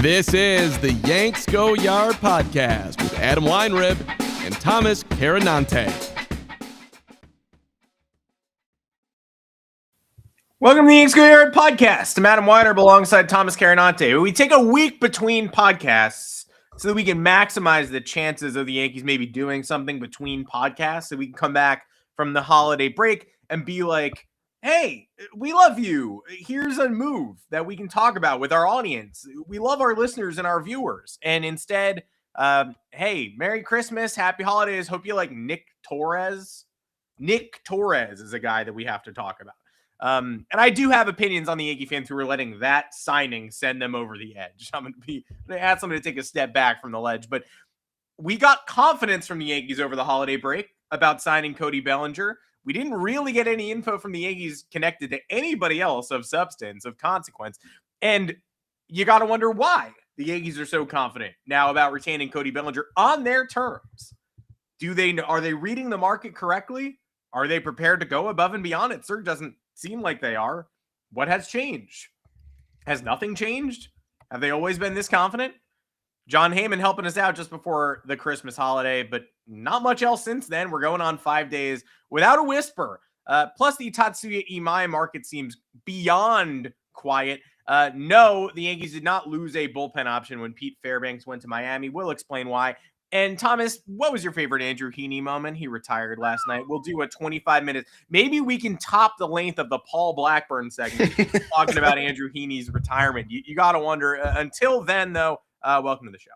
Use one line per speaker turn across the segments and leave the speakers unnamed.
This is the Yanks Go Yard podcast with Adam Weinrib and Thomas Carannante.
Welcome to the Yanks Go Yard podcast. I'm Adam Weinrib alongside Thomas Carannante. We take a week between podcasts so that we can maximize the chances of the Yankees maybe doing something between podcasts, so we can come back from the holiday break and be like, hey, we love you. Here's a move that we can talk about with our audience. We love our listeners and our viewers. And instead, hey, Merry Christmas, Happy Holidays. Hope you like Nick Torres. Nick Torres is a guy that we have to talk about. And I do have opinions on the Yankee fans who are letting that signing send them over the edge. I'm going to ask them to take a step back from the ledge. But we got confidence from the Yankees over the holiday break about signing Cody Bellinger. We didn't really get any info from the Yankees connected to anybody else of substance, of consequence. And you got to wonder why the Yankees are so confident now about retaining Cody Bellinger on their terms. Are they reading the market correctly? Are they prepared to go above and beyond? It certainly doesn't seem like they are. What has changed? Has nothing changed? Have they always been this confident? John Heyman helping us out just before the Christmas holiday, but not much else since then. We're going on 5 days without a whisper. Plus, the Tatsuya Imai market seems beyond quiet. No, the Yankees did not lose a bullpen option when Pete Fairbanks went to Miami. We'll explain why. And Thomas, what was your favorite Andrew Heaney moment? He retired last night. We'll do a 25 minutes. Maybe we can top the length of the Paul Blackburn segment talking about Andrew Heaney's retirement. You got to wonder. Until then, though, welcome to the show.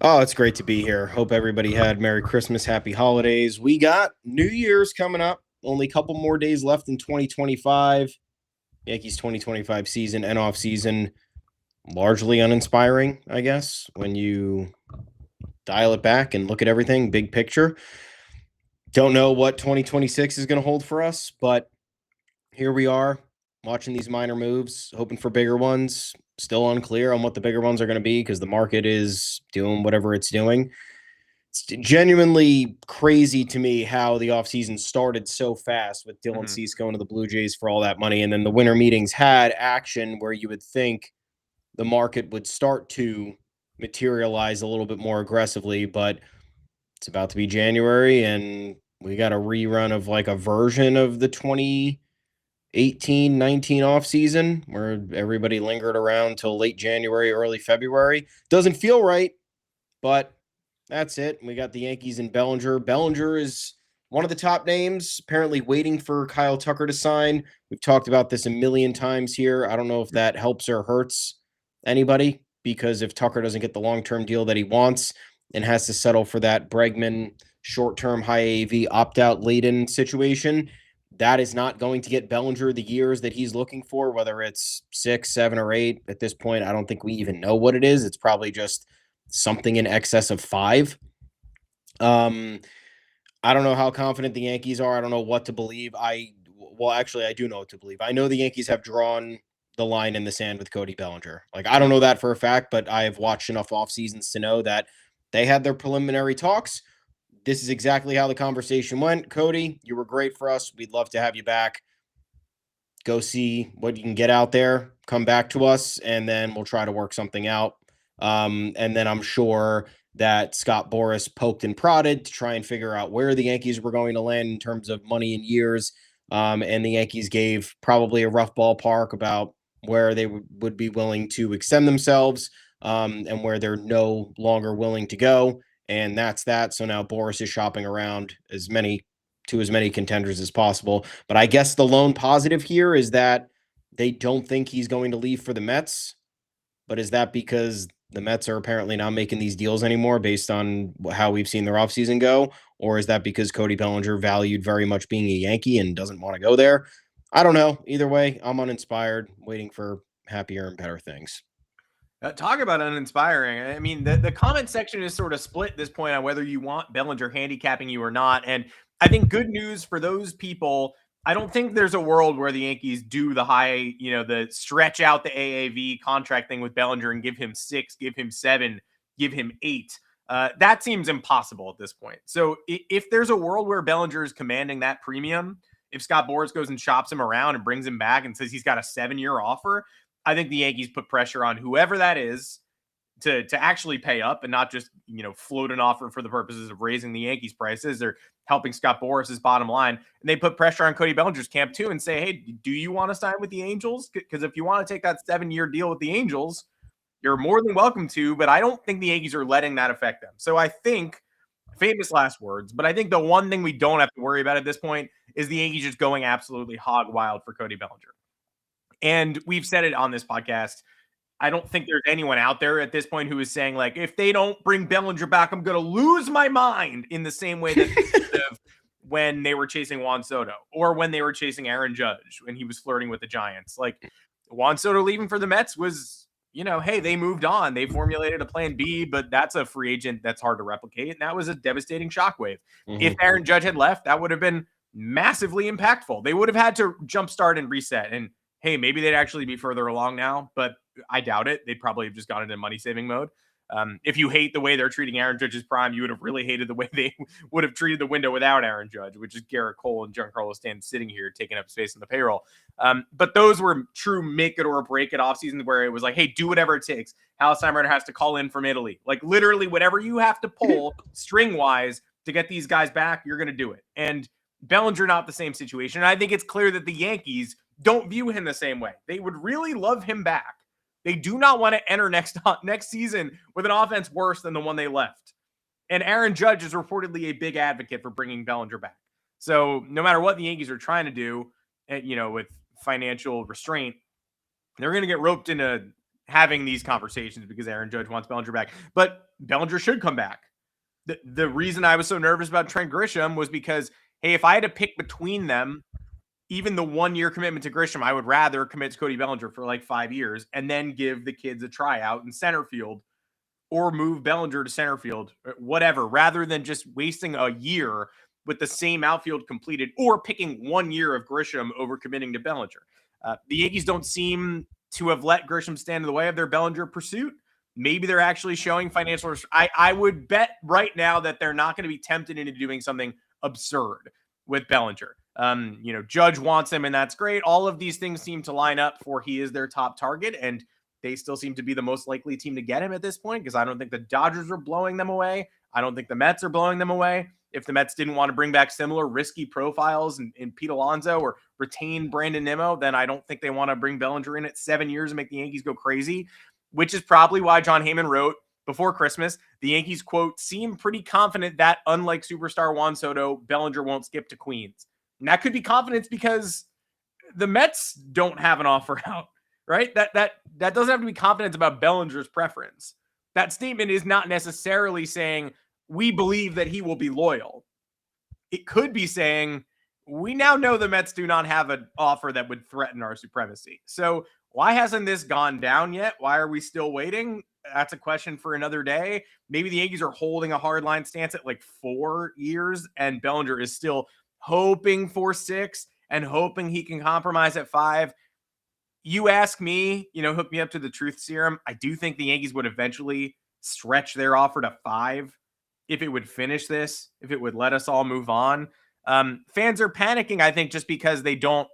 Oh, it's great to be here. Hope everybody had Merry Christmas, Happy Holidays. We got New Year's coming up. Only a couple more days left in 2025. Yankees 2025 season and off season. Largely uninspiring, I guess, when you dial it back and look at everything, big picture. Don't know what 2026 is going to hold for us, but here we are watching these minor moves, hoping for bigger ones. Still unclear on what the bigger ones are going to be because the market is doing whatever it's doing. It's genuinely crazy to me how the offseason started so fast with Dylan Cease going to the Blue Jays for all that money. And then the winter meetings had action where you would think the market would start to materialize a little bit more aggressively, but it's about to be January and we got a rerun of like a version of the 2018-19 offseason where everybody lingered around till late January, early February. Doesn't feel right, but that's it. We got the Yankees and Bellinger. Bellinger is one of the top names, apparently waiting for Kyle Tucker to sign. We've talked about this a million times here. I don't know if that helps or hurts anybody, because if Tucker doesn't get the long-term deal that he wants and has to settle for that Bregman short-term high AAV opt-out laden situation, that is not going to get Bellinger the years that he's looking for, whether it's 6, 7, or 8. At this point, I don't think we even know what it is. It's probably just something in excess of 5. I don't know how confident the Yankees are. I don't know what to believe. Actually, I do know what to believe. I know the Yankees have drawn the line in the sand with Cody Bellinger. Like, I don't know that for a fact, but I have watched enough off seasons to know that they had their preliminary talks. This is exactly how the conversation went. Cody, you were great for us. We'd love to have you back. Go see what you can get out there. Come back to us, and then we'll try to work something out. And then I'm sure that Scott Boras poked and prodded to try and figure out where the Yankees were going to land in terms of money and years. And the Yankees gave probably a rough ballpark about where they would be willing to extend themselves and where they're no longer willing to go. And that's that. So now Boras is shopping around as many contenders as possible. But I guess the lone positive here is that they don't think he's going to leave for the Mets. But is that because the Mets are apparently not making these deals anymore based on how we've seen their offseason go? Or is that because Cody Bellinger valued very much being a Yankee and doesn't want to go there? I don't know. Either way, I'm uninspired, waiting for happier and better things.
Talk about uninspiring. I mean, the comment section is sort of split at this point on whether you want Bellinger handicapping you or not. And I think good news for those people. I don't think there's a world where the Yankees do the high, the stretch out the AAV contract thing with Bellinger and give him 6, give him 7, give him 8. That seems impossible at this point. So if there's a world where Bellinger is commanding that premium, if Scott Boras goes and shops him around and brings him back and says he's got a 7-year offer, I think the Yankees put pressure on whoever that is to actually pay up and not just, float an offer for the purposes of raising the Yankees prices or helping Scott Boras' bottom line. And they put pressure on Cody Bellinger's camp too and say, hey, do you want to sign with the Angels? Because if you want to take that 7-year deal with the Angels, you're more than welcome to, but I don't think the Yankees are letting that affect them. So I think, famous last words, but I think the one thing we don't have to worry about at this point is the Yankees just going absolutely hog wild for Cody Bellinger. And we've said it on this podcast. I don't think there's anyone out there at this point who is saying, like, if they don't bring Bellinger back, I'm going to lose my mind, in the same way that they did when they were chasing Juan Soto or when they were chasing Aaron Judge when he was flirting with the Giants. Like, Juan Soto leaving for the Mets was, hey, they moved on. They formulated a plan B, but that's a free agent that's hard to replicate. And that was a devastating shockwave. Mm-hmm. If Aaron Judge had left, that would have been massively impactful. They would have had to jumpstart and reset. And hey, maybe they'd actually be further along now, but I doubt it. They'd probably have just gone into money-saving mode. If you hate the way they're treating Aaron Judge's prime, you would have really hated the way they would have treated the window without Aaron Judge, which is Garrett Cole and Giancarlo Stanton sitting here taking up space in the payroll. But those were true make it or break it off seasons where it was like, hey, do whatever it takes. Hal Steinbrenner has to call in from Italy. Like, literally whatever you have to pull string-wise to get these guys back, you're going to do it. And Bellinger, not the same situation. And I think it's clear that the Yankees don't view him the same way. They would really love him back. They do not want to enter next season with an offense worse than the one they left. And Aaron Judge is reportedly a big advocate for bringing Bellinger back. So no matter what the Yankees are trying to do, with financial restraint, they're going to get roped into having these conversations because Aaron Judge wants Bellinger back. But Bellinger should come back. The reason I was so nervous about Trent Grisham was because, hey, if I had to pick between them, even the 1-year commitment to Grisham, I would rather commit to Cody Bellinger for like 5 years and then give the kids a tryout in center field or move Bellinger to center field, whatever, rather than just wasting a year with the same outfield completed or picking 1 year of Grisham over committing to Bellinger. The Yankees don't seem to have let Grisham stand in the way of their Bellinger pursuit. Maybe they're actually showing financial. I would bet right now that they're not going to be tempted into doing something absurd with Bellinger. Judge wants him, and that's great. All of these things seem to line up for he is their top target, and they still seem to be the most likely team to get him at this point because I don't think the Dodgers are blowing them away. I don't think the Mets are blowing them away. If the Mets didn't want to bring back similar risky profiles in Pete Alonso or retain Brandon Nimmo, then I don't think they want to bring Bellinger in at 7 years and make the Yankees go crazy, which is probably why John Heyman wrote before Christmas, the Yankees, quote, seem pretty confident that, unlike superstar Juan Soto, Bellinger won't skip to Queens. And that could be confidence because the Mets don't have an offer out, right? That doesn't have to be confidence about Bellinger's preference. That statement is not necessarily saying we believe that he will be loyal. It could be saying we now know the Mets do not have an offer that would threaten our supremacy. So why hasn't this gone down yet? Why are we still waiting? That's a question for another day. Maybe the Yankees are holding a hardline stance at like 4 years and Bellinger is still hoping for 6 and hoping he can compromise at 5. You ask me, hook me up to the truth serum. I do think the Yankees would eventually stretch their offer to 5 if it would finish this, if it would let us all move on. Fans are panicking, I think, just because they don't,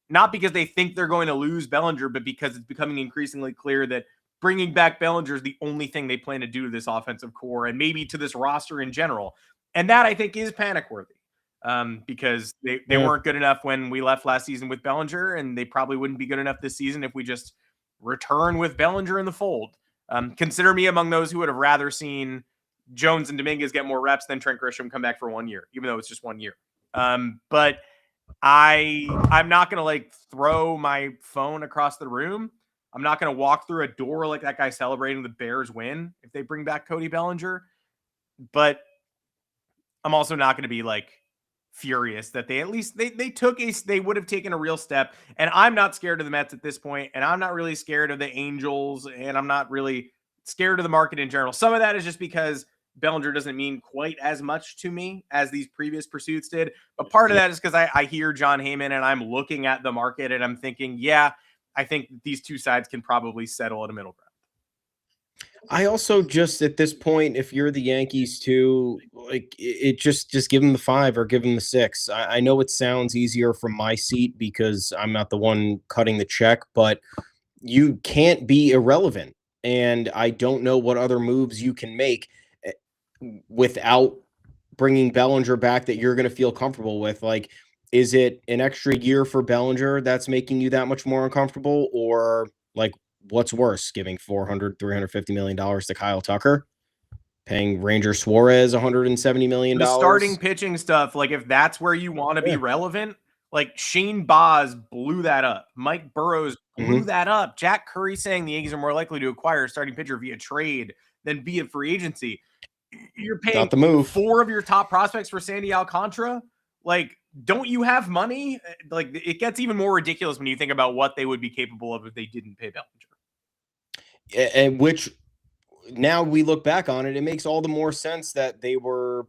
not because they think they're going to lose Bellinger, but because it's becoming increasingly clear that bringing back Bellinger is the only thing they plan to do to this offensive core and maybe to this roster in general. And that, I think, is panic-worthy because they weren't good enough when we left last season with Bellinger, and they probably wouldn't be good enough this season if we just return with Bellinger in the fold. Consider me among those who would have rather seen Jones and Dominguez get more reps than Trent Grisham come back for 1 year, even though it's just 1 year. But I'm not going to throw my phone across the room. I'm not going to walk through a door like that guy celebrating the Bears win if they bring back Cody Bellinger. But I'm also not going to be furious that they at least they would have taken a real step. And I'm not scared of the Mets at this point, and I'm not really scared of the Angels, and I'm not really scared of the market in general. Some of that is just because Bellinger doesn't mean quite as much to me as these previous pursuits did. But part of that is because I hear John Heyman and I'm looking at the market and I'm thinking, yeah, I think these two sides can probably settle at a middle ground.
I also just at this point, if you're the Yankees too, it just give them the 5 or give them the 6. I know it sounds easier from my seat because I'm not the one cutting the check, but you can't be irrelevant. And I don't know what other moves you can make without bringing Bellinger back that you're going to feel comfortable with. Like, is it an extra year for Bellinger that's making you that much more uncomfortable? Or like, what's worse, giving $350 million to Kyle Tucker, paying Ranger Suarez $170 million?
The starting pitching stuff, like if that's where you want to be relevant, like Shane Baz blew that up. Mike Burrows blew that up. Jack Curry saying the Yankees are more likely to acquire a starting pitcher via trade than via free agency. You're paying
Not the move.
4 of your top prospects for Sandy Alcantara. Like, don't you have money? Like, it gets even more ridiculous when you think about what they would be capable of if they didn't pay Bellinger.
And which, now we look back on it, it makes all the more sense that they were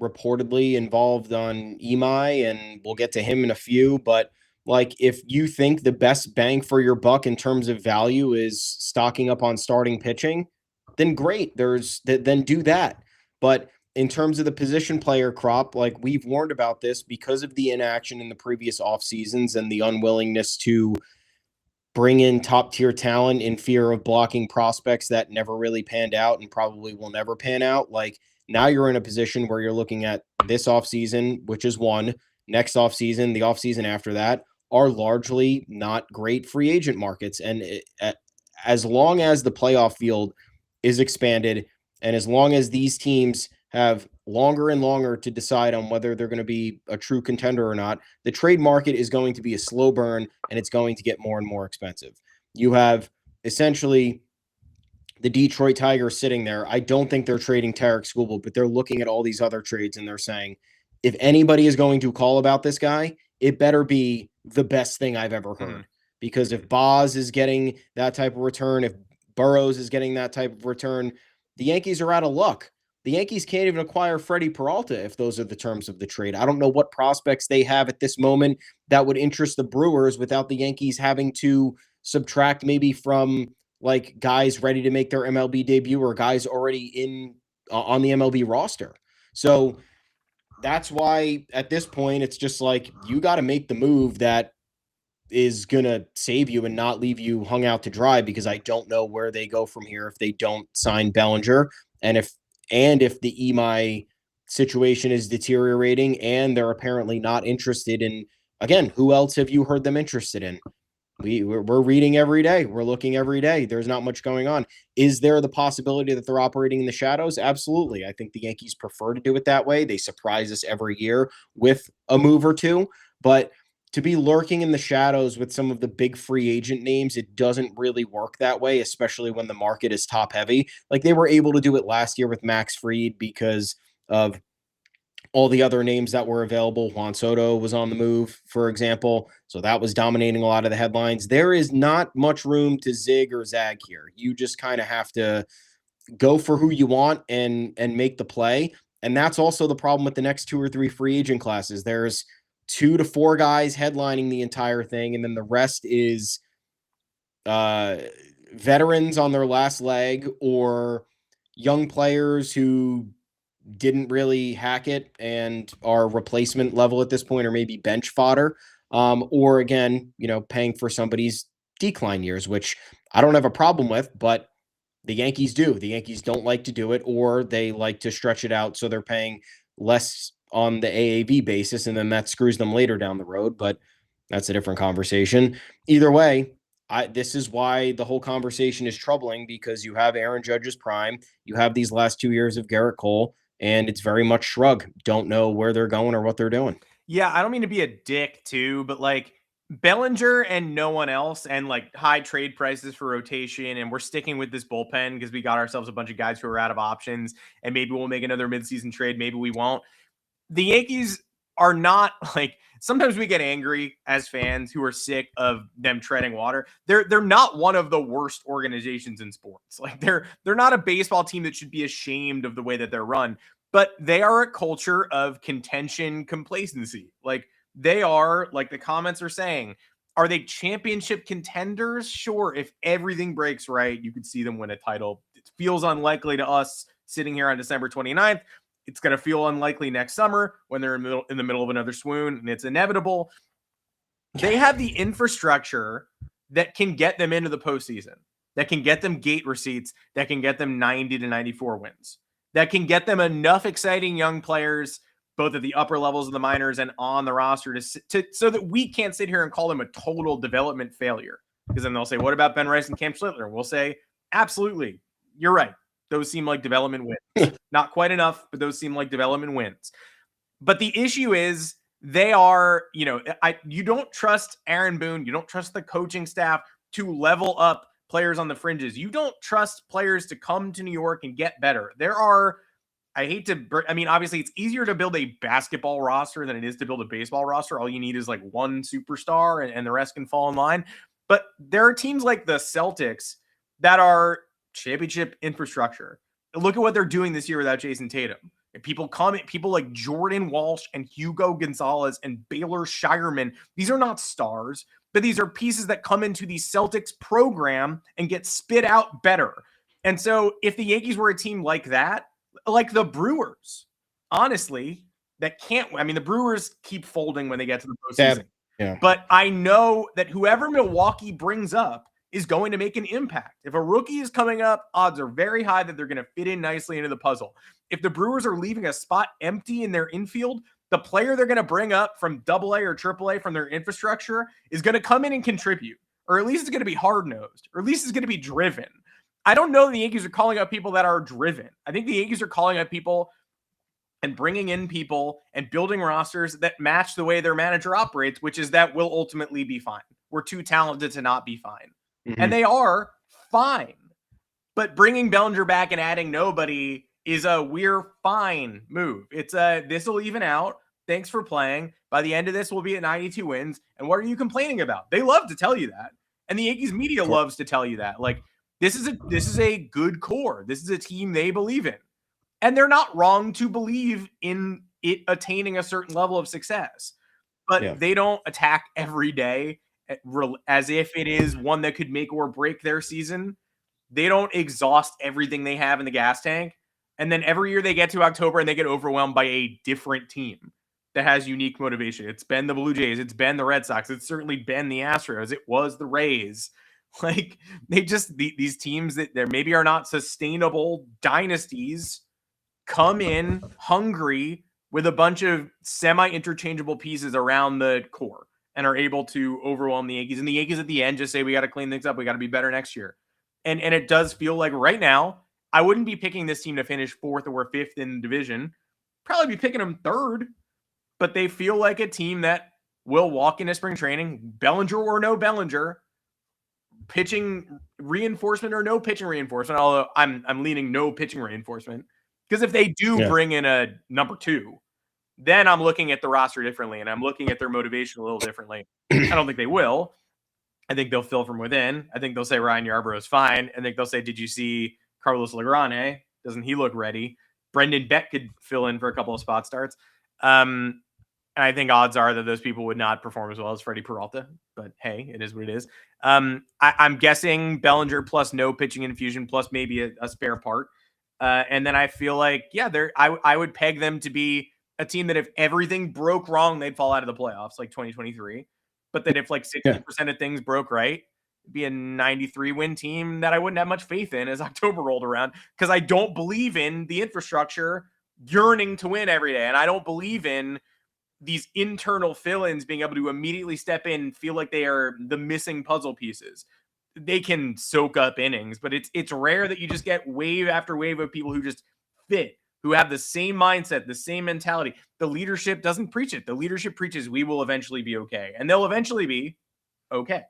reportedly involved on Imai, and we'll get to him in a few. But like, if you think the best bang for your buck in terms of value is stocking up on starting pitching, then great. Then do that. But in terms of the position player crop, like we've warned about this because of the inaction in the previous off seasons and the unwillingness to bring in top tier talent in fear of blocking prospects that never really panned out and probably will never pan out. Like, now you're in a position where you're looking at this offseason, which is one, next offseason, the offseason after that, are largely not great free agent markets. And as long as the playoff field is expanded, and as long as these teams have longer and longer to decide on whether they're going to be a true contender or not, the trade market is going to be a slow burn, and it's going to get more and more expensive. You have essentially the Detroit Tigers sitting there. I don't think they're trading Tarek Skubal, but they're looking at all these other trades and they're saying, if anybody is going to call about this guy, it better be the best thing I've ever heard. Because if Boz is getting that type of return, if Burrows is getting that type of return, the Yankees are out of luck. The Yankees can't even acquire Freddie Peralta if those are the terms of the trade. I don't know what prospects they have at this moment that would interest the Brewers without the Yankees having to subtract maybe from like guys ready to make their MLB debut or guys already in on the MLB roster. So that's why at this point, it's just like, you got to make the move that is going to save you and not leave you hung out to dry, because I don't know where they go from here if they don't sign Bellinger. And if the Imai situation is deteriorating and they're apparently not interested in, again, who else have you heard them interested in? We're reading every day. We're looking every day. There's not much going on. Is there the possibility that they're operating in the shadows? Absolutely. I think the Yankees prefer to do it that way. They surprise us every year with a move or two, but to be lurking in the shadows with some of the big free agent names, it doesn't really work that way, especially when the market is top heavy. Like they were able to do it last year with Max Fried because of all the other names that were available. Juan Soto was on the move, for example. So that was dominating a lot of the headlines. There is not much room to zig or zag here. You just kind of have to go for who you want and make the play. And that's also the problem with the next 2 or 3 free agent classes. There's 2 to 4 guys headlining the entire thing, and then the rest is veterans on their last leg or young players who didn't really hack it and are replacement level at this point, or maybe bench fodder, or again, paying for somebody's decline years, which I don't have a problem with, but the Yankees do. The Yankees don't like to do it, or they like to stretch it out so they're paying less on the AAV basis, and then that screws them later down the road, but that's a different conversation. Either way, this is why the whole conversation is troubling, because you have Aaron Judge's prime, you have these last 2 years of Garrett Cole, and it's very much shrug. Don't know where they're going or what they're doing.
Yeah, I don't mean to be a dick too, but like Bellinger and no one else, and like high trade prices for rotation, and we're sticking with this bullpen because we got ourselves a bunch of guys who are out of options, and maybe we'll make another midseason trade, maybe we won't. The Yankees are not like, sometimes we get angry as fans who are sick of them treading water. They're not one of the worst organizations in sports. Like they're not a baseball team that should be ashamed of the way that they're run, but they are a culture of contention, complacency. Like they are, like the comments are saying, are they championship contenders? Sure. If everything breaks right, you could see them win a title. It feels unlikely to us sitting here on December 29th. It's going to feel unlikely next summer when they're in the middle of another swoon, and it's inevitable. They have the infrastructure that can get them into the postseason, that can get them gate receipts, that can get them 90 to 94 wins, that can get them enough exciting young players, both at the upper levels of the minors and on the roster, to so that we can't sit here and call them a total development failure. Because then they'll say, what about Ben Rice and Cam Schlittler? And we'll say, absolutely, you're right. Those seem like development wins. Not quite enough, but those seem like development wins. But the issue is they are, you don't trust Aaron Boone. You don't trust the coaching staff to level up players on the fringes. You don't trust players to come to New York and get better. Obviously it's easier to build a basketball roster than it is to build a baseball roster. All you need is like one superstar and the rest can fall in line. But there are teams like the Celtics that are championship infrastructure. Look at what they're doing this year without Jason Tatum. And people like Jordan Walsh and Hugo Gonzalez and Baylor Shireman. These are not stars, but these are pieces that come into the Celtics program and get spit out better. And so if the Yankees were a team like that, like the Brewers, honestly, that can't, the Brewers keep folding when they get to the postseason.
Yeah.
But I know that whoever Milwaukee brings up is going to make an impact. If a rookie is coming up, odds are very high that they're going to fit in nicely into the puzzle. If the Brewers are leaving a spot empty in their infield, the player they're going to bring up from AA or AAA from their infrastructure is going to come in and contribute, or at least it's going to be hard-nosed, or at least it's going to be driven. I don't know the Yankees are calling up people that are driven. I think the Yankees are calling up people and bringing in people and building rosters that match the way their manager operates, which is that we'll ultimately be fine. We're too talented to not be fine. Mm-hmm. And they are fine. But bringing Bellinger back and adding nobody is a we're fine move. It's this will even out. Thanks for playing. By the end of this, we'll be at 92 wins. And what are you complaining about? They love to tell you that. And the Yankees media loves to tell you that. Like, this is a good core. This is a team they believe in. And they're not wrong to believe in it attaining a certain level of success. But they don't attack every day as if it is one that could make or break their season. They don't exhaust everything they have in the gas tank. And then every year they get to October and they get overwhelmed by a different team that has unique motivation. It's been the Blue Jays. It's been the Red Sox. It's certainly been the Astros. It was the Rays. Like, they just, these teams that there maybe are not sustainable dynasties come in hungry with a bunch of semi-interchangeable pieces around the core and are able to overwhelm the Yankees. And the Yankees at the end just say, we got to clean things up. We got to be better next year. And it does feel like right now, I wouldn't be picking this team to finish 4th or 5th in the division. Probably be picking them 3rd. But they feel like a team that will walk into spring training, Bellinger or no Bellinger, pitching reinforcement or no pitching reinforcement, although I'm leaning no pitching reinforcement. Because if they do bring in a number 2, then I'm looking at the roster differently, and I'm looking at their motivation a little differently. I don't think they will. I think they'll fill from within. I think they'll say Ryan Yarbrough is fine. I think they'll say, did you see Carlos Legrand? Doesn't he look ready? Brendan Beck could fill in for a couple of spot starts. And I think odds are that those people would not perform as well as Freddie Peralta. But hey, it is what it is. I'm guessing Bellinger plus no pitching infusion plus maybe a spare part. And then I feel like, I would peg them to be a team that if everything broke wrong, they'd fall out of the playoffs like 2023. But that if like 60% of things broke right, it'd be a 93 win team that I wouldn't have much faith in as October rolled around, because I don't believe in the infrastructure yearning to win every day. And I don't believe in these internal fill-ins being able to immediately step in and feel like they are the missing puzzle pieces. They can soak up innings, but it's rare that you just get wave after wave of people who just fit, who have the same mindset, the same mentality. The leadership doesn't preach it. The leadership preaches we will eventually be okay, and they'll eventually be okay.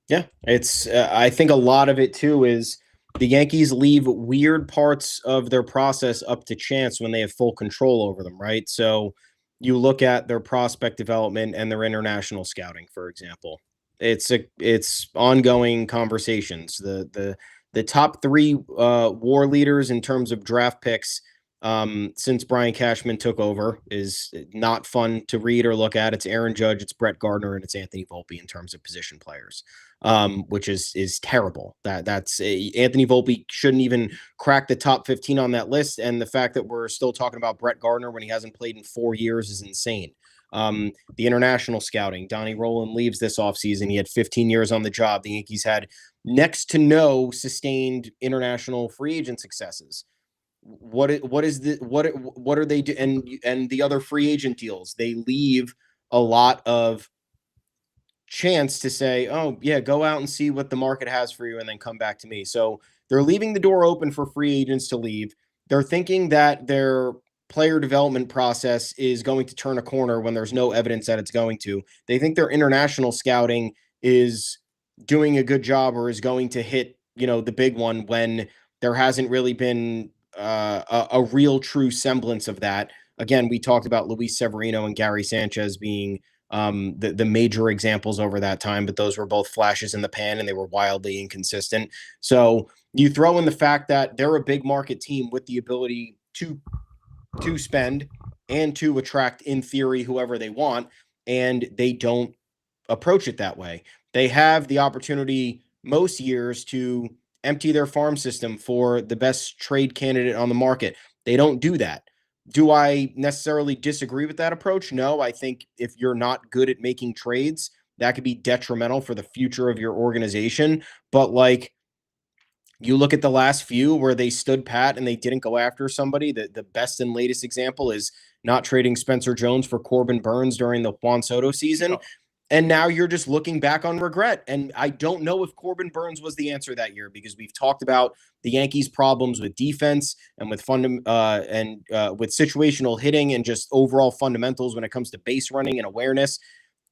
Yeah, it's I think a lot of it too is the Yankees leave weird parts of their process up to chance when they have full control over them, right? So you look at their prospect development and their international scouting, for example. It's ongoing conversations. The top 3 war leaders in terms of draft picks since Brian Cashman took over is not fun to read or look at. It's Aaron Judge, it's Brett Gardner, and it's Anthony Volpe in terms of position players, which is terrible. That's Anthony Volpe shouldn't even crack the top 15 on that list. And the fact that we're still talking about Brett Gardner when he hasn't played in 4 years is insane. The international scouting. Donnie Roland leaves this offseason. He had 15 years on the job. The Yankees had next to no sustained international free agent successes. What are they do? And the other free agent deals, they leave a lot of chance to say, oh yeah, go out and see what the market has for you and then come back to me. So they're leaving the door open for free agents to leave. They're thinking that their player development process is going to turn a corner when there's no evidence that it's going to. They think their international scouting is doing a good job or is going to hit, the big one when there hasn't really been a real true semblance of that. Again, we talked about Luis Severino and Gary Sanchez being the major examples over that time, but those were both flashes in the pan and they were wildly inconsistent. So you throw in the fact that they're a big market team with the ability to spend and to attract, in theory, whoever they want, and they don't approach it that way. They have the opportunity most years to empty their farm system for the best trade candidate on the market. They don't do that. Do I necessarily disagree with that approach? No, I think if you're not good at making trades, that could be detrimental for the future of your organization. But you look at the last few where they stood pat and they didn't go after somebody. The best and latest example is not trading Spencer Jones for Corbin Burns during the Juan Soto season. And now you're just looking back on regret. And I don't know if Corbin Burns was the answer that year, because we've talked about the Yankees' problems with defense and with with situational hitting and just overall fundamentals when it comes to base running and awareness.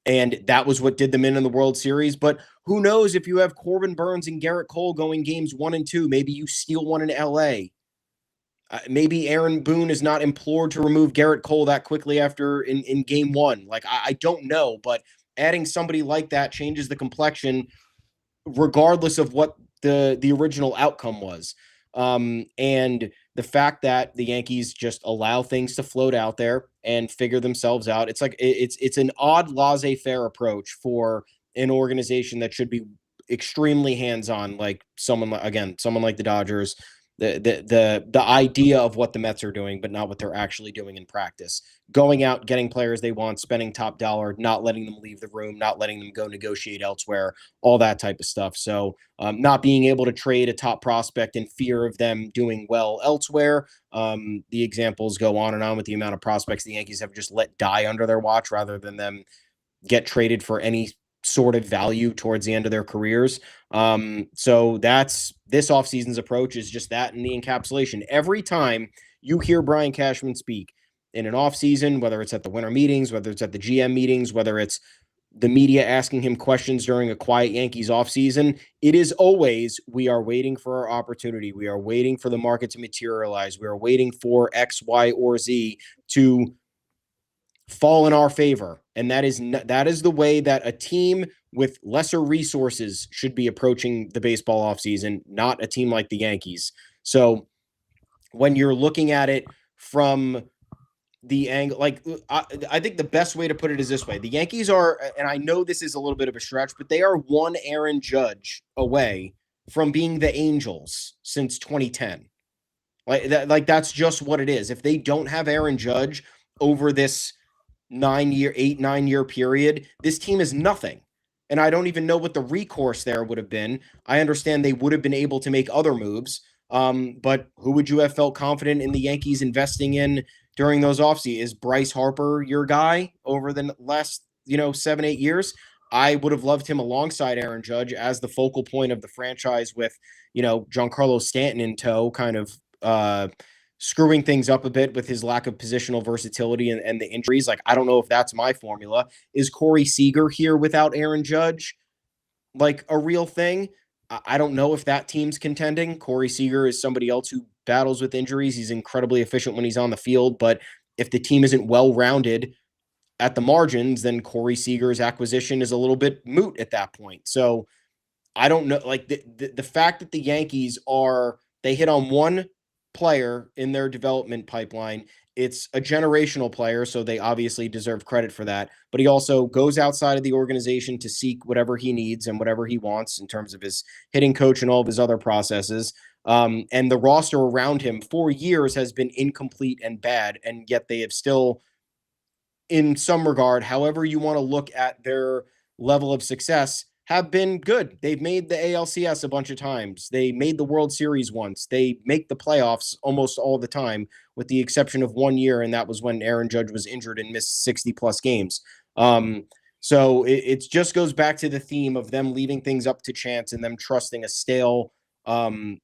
And that was what did them in the World Series. But who knows, if you have Corbin Burns and Garrett Cole going games 1 and 2, maybe you steal one in LA. Maybe Aaron Boone is not implored to remove Garrett Cole that quickly after in game 1. I don't know, but adding somebody like that changes the complexion regardless of what the original outcome was. And the fact that the Yankees just allow things to float out there and figure themselves out, it's an odd laissez-faire approach for an organization that should be extremely hands-on, like someone like the Dodgers. The idea of what the Mets are doing, but not what they're actually doing in practice. Going out, getting players they want, spending top dollar, not letting them leave the room, not letting them go negotiate elsewhere, all that type of stuff. So not being able to trade a top prospect in fear of them doing well elsewhere. The examples go on and on with the amount of prospects the Yankees have just let die under their watch rather than them get traded for any sort of value towards the end of their careers. So that's this offseason's approach, is just that in the encapsulation. Every time you hear Brian Cashman speak in an offseason, whether it's at the winter meetings, whether it's at the GM meetings, whether it's the media asking him questions during a quiet Yankees offseason, it is always, we are waiting for our opportunity. We are waiting for the market to materialize. We are waiting for X, Y, or Z to fall in our favor. And that is the way that a team with lesser resources should be approaching the baseball offseason, not a team like the Yankees. So when you're looking at it from the angle, I think the best way to put it is this way. The Yankees are, and I know this is a little bit of a stretch, but they are one Aaron Judge away from being the Angels since 2010. That's just what it is. If they don't have Aaron Judge over this 9-year period, this team is nothing. And I don't even know what the recourse there would have been. I understand they would have been able to make other moves. But who would you have felt confident in the Yankees investing in during those offseasons? Is Bryce Harper your guy over the last, 7-8 years? I would have loved him alongside Aaron Judge as the focal point of the franchise with, Giancarlo Stanton in tow, kind of screwing things up a bit with his lack of positional versatility and the injuries. I don't know if that's my formula. Is Corey Seager here without Aaron Judge a real thing? I don't know if that team's contending. Corey Seager is somebody else who battles with injuries. He's incredibly efficient when he's on the field, but if the team isn't well-rounded at the margins, then Corey Seager's acquisition is a little bit moot at that point. So I don't know, the fact that the Yankees they hit on one player in their development pipeline. It's a generational player, so they obviously deserve credit for that. But he also goes outside of the organization to seek whatever he needs and whatever he wants in terms of his hitting coach and all of his other processes. And the roster around him for years has been incomplete and bad, and yet they have still in some regard, however you want to look at their level of success, have been good. They've made the ALCS a bunch of times. They made the World Series once. They make the playoffs almost all the time, with the exception of 1 year, and that was when Aaron Judge was injured and missed 60-plus games. So it just goes back to the theme of them leaving things up to chance and them trusting a stale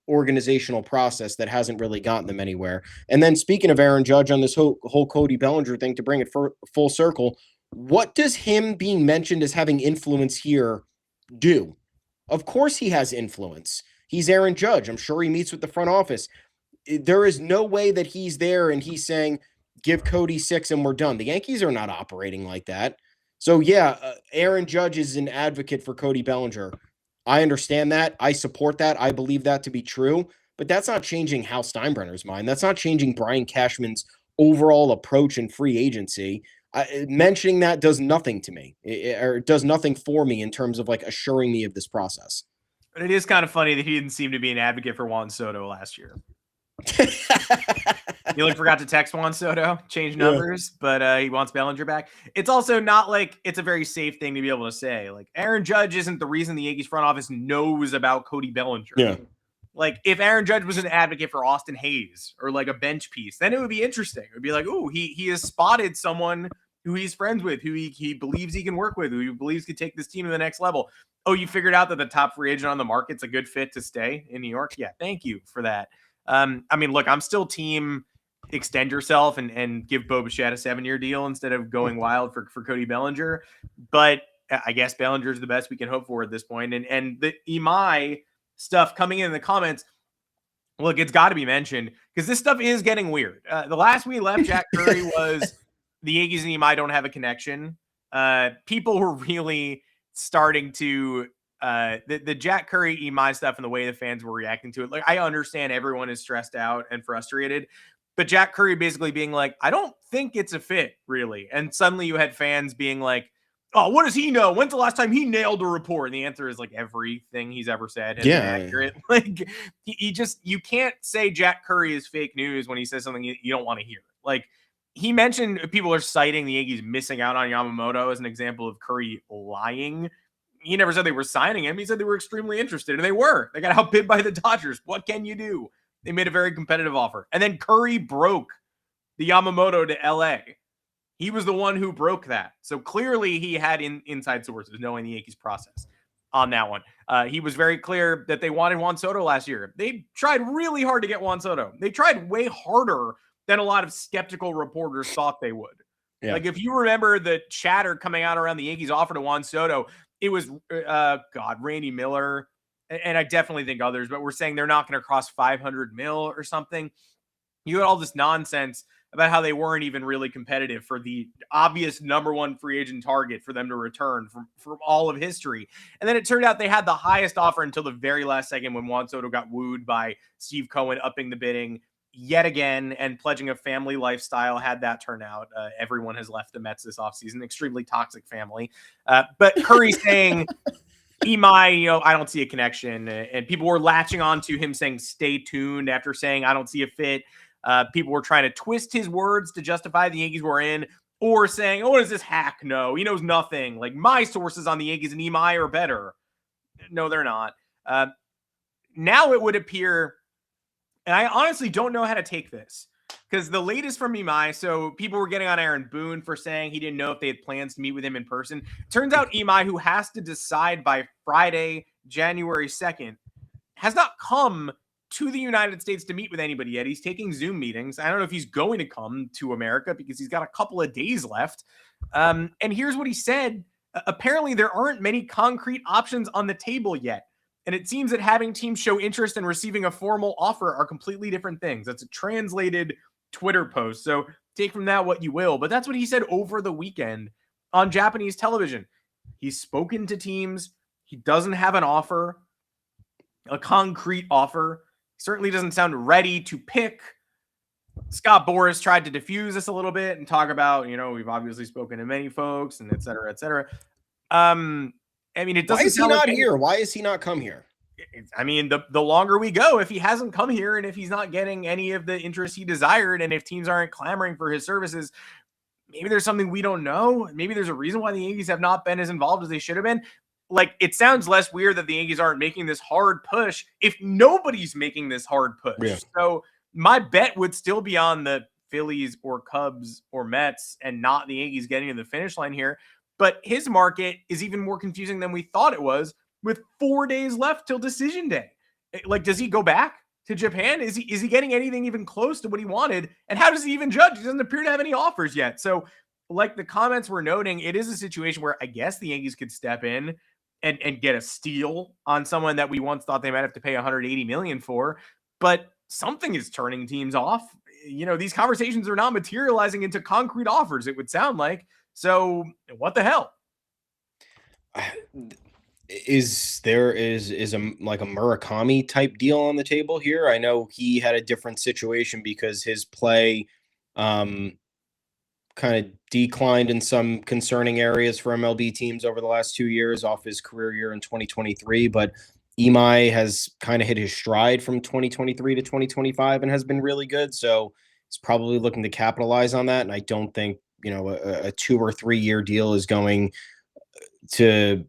organizational process that hasn't really gotten them anywhere. And then speaking of Aaron Judge on this whole Cody Bellinger thing, to bring it full circle, what does him being mentioned as having influence here do? Of course he has influence. He's Aaron Judge. I'm sure he meets with the front office. There is no way that he's there and he's saying, give Cody 6 and we're done. The Yankees are not operating like that. So yeah, Aaron Judge is an advocate for Cody Bellinger. I understand that. I support that. I believe that to be true. But that's not changing Hal Steinbrenner's mind. That's not changing Brian Cashman's overall approach in free agency. Mentioning that does nothing to me, or it does nothing for me in terms of like assuring me of this process.
But it is kind of funny that he didn't seem to be an advocate for Juan Soto last year. He like forgot to text Juan Soto, change numbers, but he wants Bellinger back. It's also not like it's a very safe thing to be able to say. Like Aaron Judge isn't the reason the Yankees front office knows about Cody Bellinger.
Yeah.
Like if Aaron Judge was an advocate for Austin Hayes or like a bench piece, then it would be interesting. It would be like, oh, he has spotted someone who he's friends with, who he believes he can work with, who he believes could take this team to the next level. Oh, you figured out that the top free agent on the market's a good fit to stay in New York? Yeah, thank you for that. I mean, look, I'm still team extend yourself and give Bo Bichette a 7-year deal instead of going wild for Cody Bellinger. But I guess Bellinger is the best we can hope for at this point. And the Imai stuff coming in the comments, look, it's got to be mentioned because this stuff is getting weird. The last we left Jack Curry was the Yankees and Imai don't have a connection. People were really starting to the Jack Curry Imai stuff and the way the fans were reacting to it. Like, I understand everyone is stressed out and frustrated, but Jack Curry basically being like, I don't think it's a fit, really. And suddenly you had fans being like, oh, what does he know? When's the last time he nailed a report? And the answer is like everything he's ever said has been accurate. Like you can't say Jack Curry is fake news when he says something you don't want to hear. Like he mentioned people are citing the Yankees missing out on Yamamoto as an example of Curry lying. He never said they were signing him. He said they were extremely interested, and they were. They got outbid by the Dodgers. What can you do? They made a very competitive offer. And then Curry broke the Yamamoto to LA. He was the one who broke that. So clearly he had inside sources knowing the Yankees process on that one. He was very clear that they wanted Juan Soto last year. They tried really hard to get Juan Soto. They tried way harder than a lot of skeptical reporters thought they would. Yeah. Like if you remember the chatter coming out around the Yankees offer to Juan Soto, it was, Randy Miller, and I definitely think others, but we're saying they're not going to cross 500 mil or something. You had all this nonsense about how they weren't even really competitive for the obvious number one free agent target for them to return from all of history. And then it turned out they had the highest offer until the very last second when Juan Soto got wooed by Steve Cohen upping the bidding yet again and pledging a family lifestyle. Had that turn out, everyone has left the Mets this offseason. Extremely toxic family. But Curry saying, Imai, I don't see a connection. And people were latching on to him saying, stay tuned after saying, I don't see a fit. People were trying to twist his words to justify the Yankees were in, or saying, oh, what does this hack know? He knows nothing. Like my sources on the Yankees and Imai are better. No, they're not. Now it would appear, and I honestly don't know how to take this, because the latest from Imai, so people were getting on Aaron Boone for saying he didn't know if they had plans to meet with him in person. Turns out Imai, who has to decide by Friday, January 2nd, has not come to the United States to meet with anybody yet. He's taking Zoom meetings. I don't know if he's going to come to America because he's got a couple of days left. And here's what he said. Apparently, there aren't many concrete options on the table yet. And it seems that having teams show interest in receiving a formal offer are completely different things. That's a translated Twitter post. So take from that what you will. But that's what he said over the weekend on Japanese television. He's spoken to teams. He doesn't have an offer, a concrete offer. Certainly doesn't sound ready to pick. Scott Boras tried to diffuse this a little bit and talk about, we've obviously spoken to many folks and et cetera, et cetera. I mean, it doesn't.
Why is he not here? Why is he not come here?
I mean, the longer we go, if he hasn't come here and if he's not getting any of the interest he desired and if teams aren't clamoring for his services, maybe there's something we don't know. Maybe there's a reason why the Yankees have not been as involved as they should have been. Like, it sounds less weird that the Yankees aren't making this hard push if nobody's making this hard push.
Yeah.
So my bet would still be on the Phillies or Cubs or Mets and not the Yankees getting to the finish line here. But his market is even more confusing than we thought it was, with 4 days left till decision day. Like, does he go back to Japan? Is he getting anything even close to what he wanted? And how does he even judge? He doesn't appear to have any offers yet. So, like the comments were noting, it is a situation where I guess the Yankees could step in and get a steal on someone that we once thought they might have to pay $180 million for. But something is turning teams off. These conversations are not materializing into concrete offers, it would sound like. So what the hell?
Is there is a like a Murakami type deal on the table here? I know he had a different situation because his play kind of declined in some concerning areas for MLB teams over the last 2 years off his career year in 2023, but Imai has kind of hit his stride from 2023 to 2025 and has been really good. So he's probably looking to capitalize on that. And I don't think, a 2 or 3 year deal is going to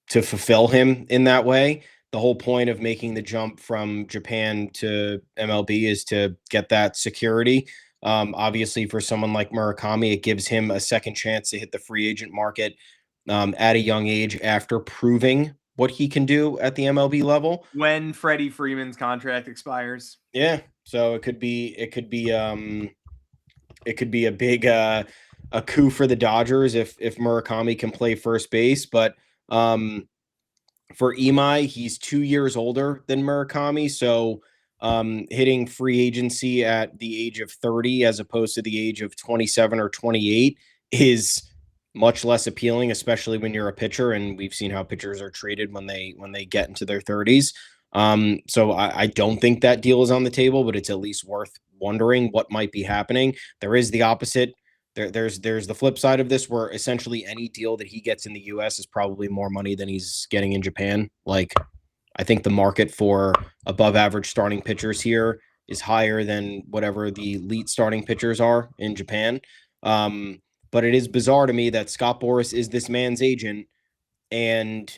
fulfill him in that way. The whole point of making the jump from Japan to MLB is to get that security. Obviously, for someone like Murakami, it gives him a second chance to hit the free agent market at a young age after proving what he can do at the MLB level.
When Freddie Freeman's contract expires.
Yeah. So it could be a big a coup for the Dodgers if Murakami can play first base. But for Imai, he's 2 years older than Murakami. So hitting free agency at the age of 30 as opposed to the age of 27 or 28 is much less appealing, especially when you're a pitcher. And we've seen how pitchers are treated when they get into their 30s. So I don't think that deal is on the table, but it's at least worth wondering what might be happening. There is the opposite. There's the flip side of this, where essentially any deal that he gets in the US is probably more money than he's getting in Japan. Like, I think the market for above average starting pitchers here is higher than whatever the elite starting pitchers are in Japan. But it is bizarre to me that Scott Boras is this man's agent and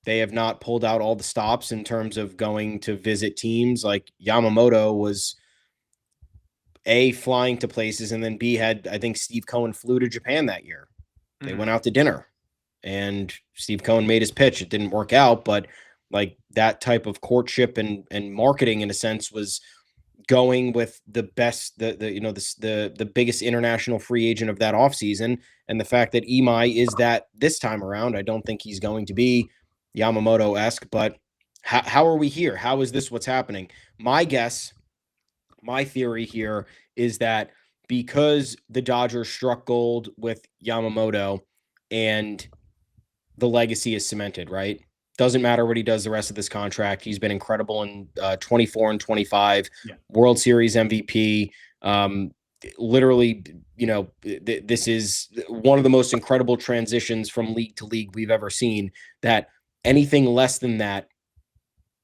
they have not pulled out all the stops in terms of going to visit teams. Like, Yamamoto was A, flying to places, and then B, had, I think Steve Cohen flew to Japan that year. They went out to dinner and Steve Cohen made his pitch. It didn't work out, but like that type of courtship and marketing, in a sense, was going with the best, the biggest international free agent of that offseason. And the fact that Imai is that this time around, I don't think he's going to be Yamamoto-esque, but how are we here? How is this what's happening? My guess, my theory here is that because the Dodgers struck gold with Yamamoto and the legacy is cemented, right? Doesn't matter what he does the rest of this contract. He's been incredible in 24 and 25, World Series MVP. Literally, this is one of the most incredible transitions from league to league we've ever seen, that anything less than that,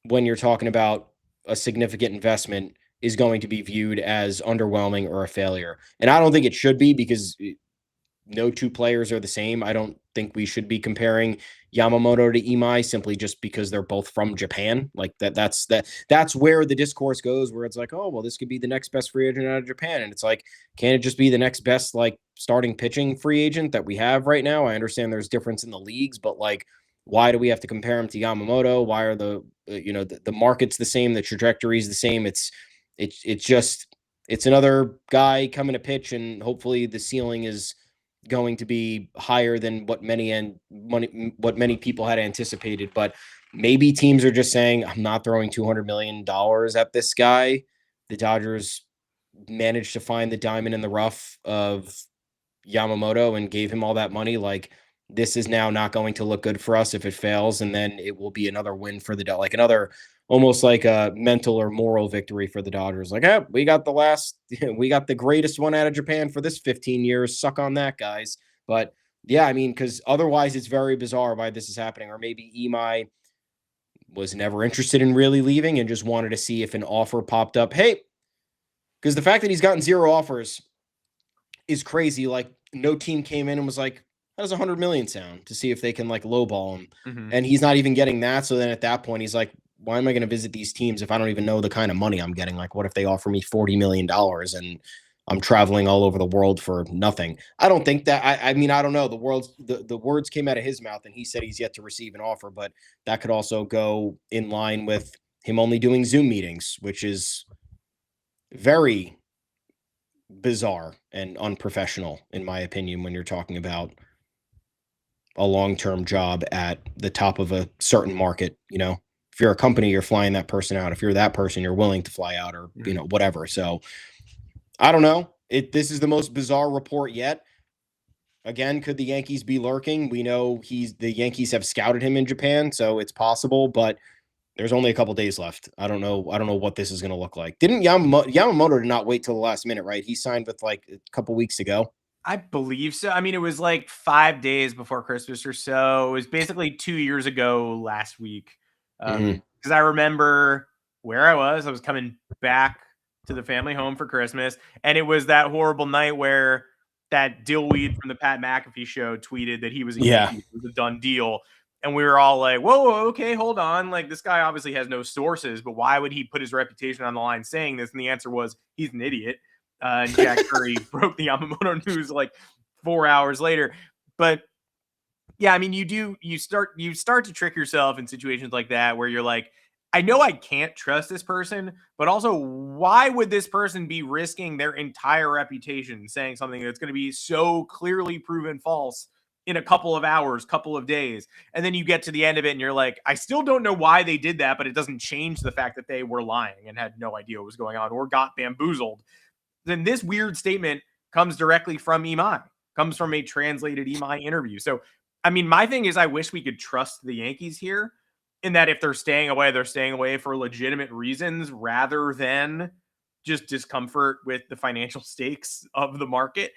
when you're talking about a significant investment, is going to be viewed as underwhelming or a failure. And I don't think it should be, because no two players are the same. I don't think we should be comparing Yamamoto to Imai simply just because they're both from Japan. Like that's where the discourse goes, where it's like, oh, well, this could be the next best free agent out of Japan. And it's like, can it just be the next best, like, starting pitching free agent that we have right now? I understand there's difference in the leagues, but like, why do we have to compare him to Yamamoto? Why are the market's the same? The trajectory is the same. It's another guy coming to pitch, and hopefully the ceiling is going to be higher than what many people had anticipated. But maybe teams are just saying, I'm not throwing $200 million at this guy. The Dodgers managed to find the diamond in the rough of Yamamoto and gave him all that money. Like, this is now not going to look good for us if it fails, and then it will be another win for like another, almost like a mental or moral victory for the Dodgers. Like, we got the greatest one out of Japan for this 15 years. Suck on that, guys. But yeah, I mean, because otherwise it's very bizarre why this is happening. Or maybe Imai was never interested in really leaving and just wanted to see if an offer popped up. Hey, because the fact that he's gotten 0 offers is crazy. Like, no team came in and was like, how does 100 million sound, to see if they can like lowball him.
Mhm.
And he's not even getting that. So then at that point, he's like, why am I going to visit these teams if I don't even know the kind of money I'm getting? Like, what if they offer me $40 million and I'm traveling all over the world for nothing? I don't think that. I mean, I don't know. The words came out of his mouth, and he said he's yet to receive an offer, but that could also go in line with him only doing Zoom meetings, which is very bizarre and unprofessional, in my opinion, when you're talking about a long-term job at the top of a certain market. If you're a company, you're flying that person out. If you're that person, you're willing to fly out, or whatever. So I don't know. This is the most bizarre report yet. Again, could the Yankees be lurking? We know the Yankees have scouted him in Japan, so it's possible, but there's only a couple days left. I don't know what this is going to look like. Didn't Yamamoto did not wait till the last minute, right? He signed with like a couple weeks ago.
I believe so. I mean, it was like 5 days before Christmas or so. It was basically 2 years ago last week. Because I remember where I was coming back to the family home for Christmas, and it was that horrible night where that Dillweed from the Pat McAfee show tweeted that he was it was a done deal. And we were all like, whoa, okay, hold on. Like, this guy obviously has no sources, but why would he put his reputation on the line saying this? And the answer was, he's an idiot. And Jack Curry broke the Yamamoto news like 4 hours later. But yeah, I mean, you start to trick yourself in situations like that where you're like, I know I can't trust this person, but also why would this person be risking their entire reputation saying something that's going to be so clearly proven false in a couple of hours, couple of days? And then you get to the end of it and you're like, I still don't know why they did that, but it doesn't change the fact that they were lying and had no idea what was going on or got bamboozled. Then this weird statement comes directly from Imai, comes from a translated Imai interview. So, I mean, my thing is I wish we could trust the Yankees here in that if they're staying away for legitimate reasons rather than just discomfort with the financial stakes of the market.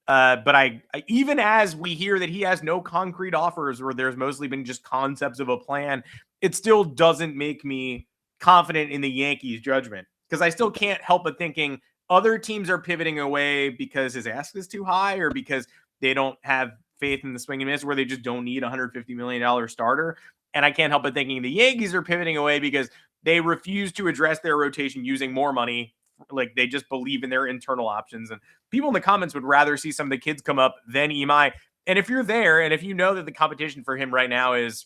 But I even as we hear that he has no concrete offers or there's mostly been just concepts of a plan, it still doesn't make me confident in the Yankees' judgment, because I still can't help but thinking other teams are pivoting away because his ask is too high or because they don't have faith in the swing and miss, where they just don't need a $150 million starter. And I can't help but thinking the Yankees are pivoting away because they refuse to address their rotation using more money. Like, they just believe in their internal options. And people in the comments would rather see some of the kids come up than Imai. And if you're there and if you know that the competition for him right now is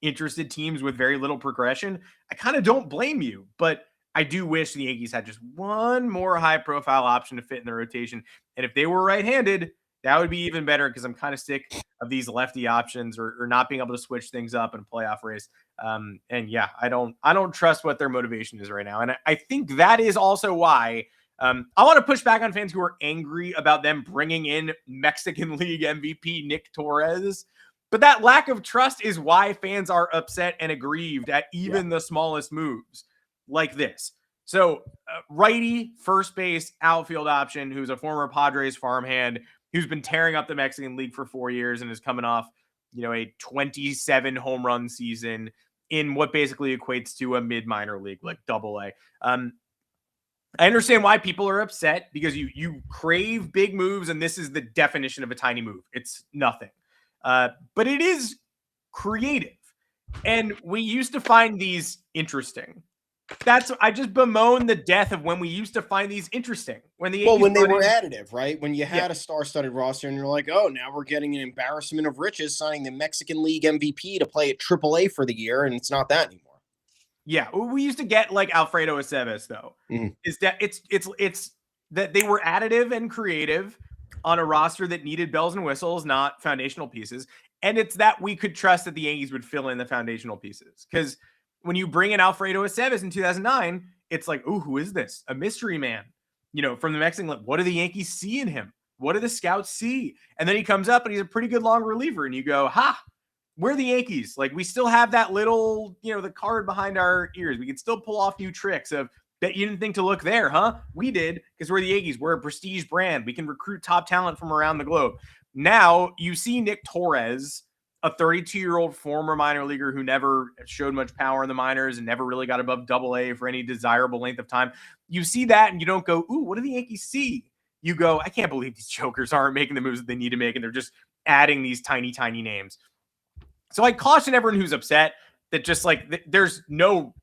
interested teams with very little progression, I kind of don't blame you. But I do wish the Yankees had just one more high-profile option to fit in the rotation. And if they were right-handed, that would be even better, because I'm kind of sick of these lefty options or not being able to switch things up in a playoff race. And yeah, I don't trust what their motivation is right now. And I think that is also why I want to push back on fans who are angry about them bringing in Mexican League MVP Nick Torres. But that lack of trust is why fans are upset and aggrieved at even the smallest moves like this. So righty, first base, outfield option, who's a former Padres farmhand, who's been tearing up the Mexican League for 4 years and is coming off, a 27 home run season in what basically equates to a mid-minor league, like Double-A. I understand why people are upset, because you crave big moves, and this is the definition of a tiny move. It's nothing. But it is creative. And we used to find these interesting. I just bemoan the death of when we used to find these interesting. When they were
additive, right? When you had a star-studded roster and you're like, oh, now we're getting an embarrassment of riches signing the Mexican League MVP to play at AAA for the year, and it's not that anymore.
Yeah, we used to get like Alfredo Aceves, though. Is that it's that they were additive and creative on a roster that needed bells and whistles, not foundational pieces. And it's that we could trust that the Yankees would fill in the foundational pieces. Because when you bring in Alfredo Aceves in 2009, it's like, ooh, who is this? A mystery man, from the Mexican League. What do the Yankees see in him? What do the scouts see? And then he comes up and he's a pretty good long reliever. And you go, we're the Yankees. Like, we still have that little, the card behind our ears. We can still pull off new tricks of, bet you didn't think to look there, huh? We did, because we're the Yankees. We're a prestige brand. We can recruit top talent from around the globe. Now you see Nick Torres, a 32-year-old former minor leaguer who never showed much power in the minors and never really got above Double-A for any desirable length of time. You see that and you don't go, ooh, what do the Yankees see? you go, I can't believe these jokers aren't making the moves that they need to make, and they're just adding these tiny names. So I caution everyone who's upset that just like there's no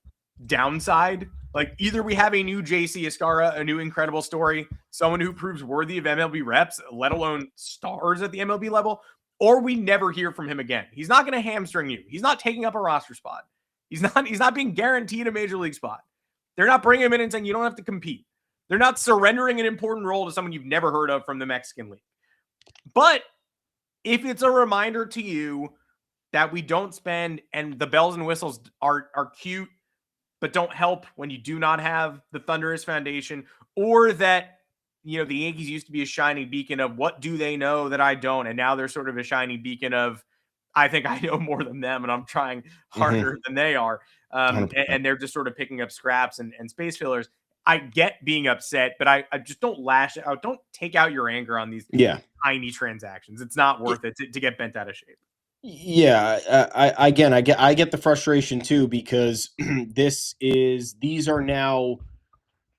downside. Like either we have a new JC Escara, a new incredible story, someone who proves worthy of MLB reps, let alone stars at the MLB level, or we never hear from him again. He's not going to hamstring you. He's not taking up a roster spot. He's not being guaranteed a major league spot. They're not bringing him in and saying you don't have to compete. They're not surrendering an important role to someone you've never heard of from the Mexican League. But if it's a reminder to you that we don't spend, and the bells and whistles are cute, but don't help when you do not have the thunderous foundation, or that, the Yankees used to be a shining beacon of what do they know that I don't, and now they're sort of a shining beacon of I think I know more than them, and I'm trying harder than they are, and they're just sort of picking up scraps and space fillers. I get being upset, but I just don't lash out. Don't take out your anger on these tiny transactions. It's not worth it to get bent out of shape.
Yeah, I get the frustration too, because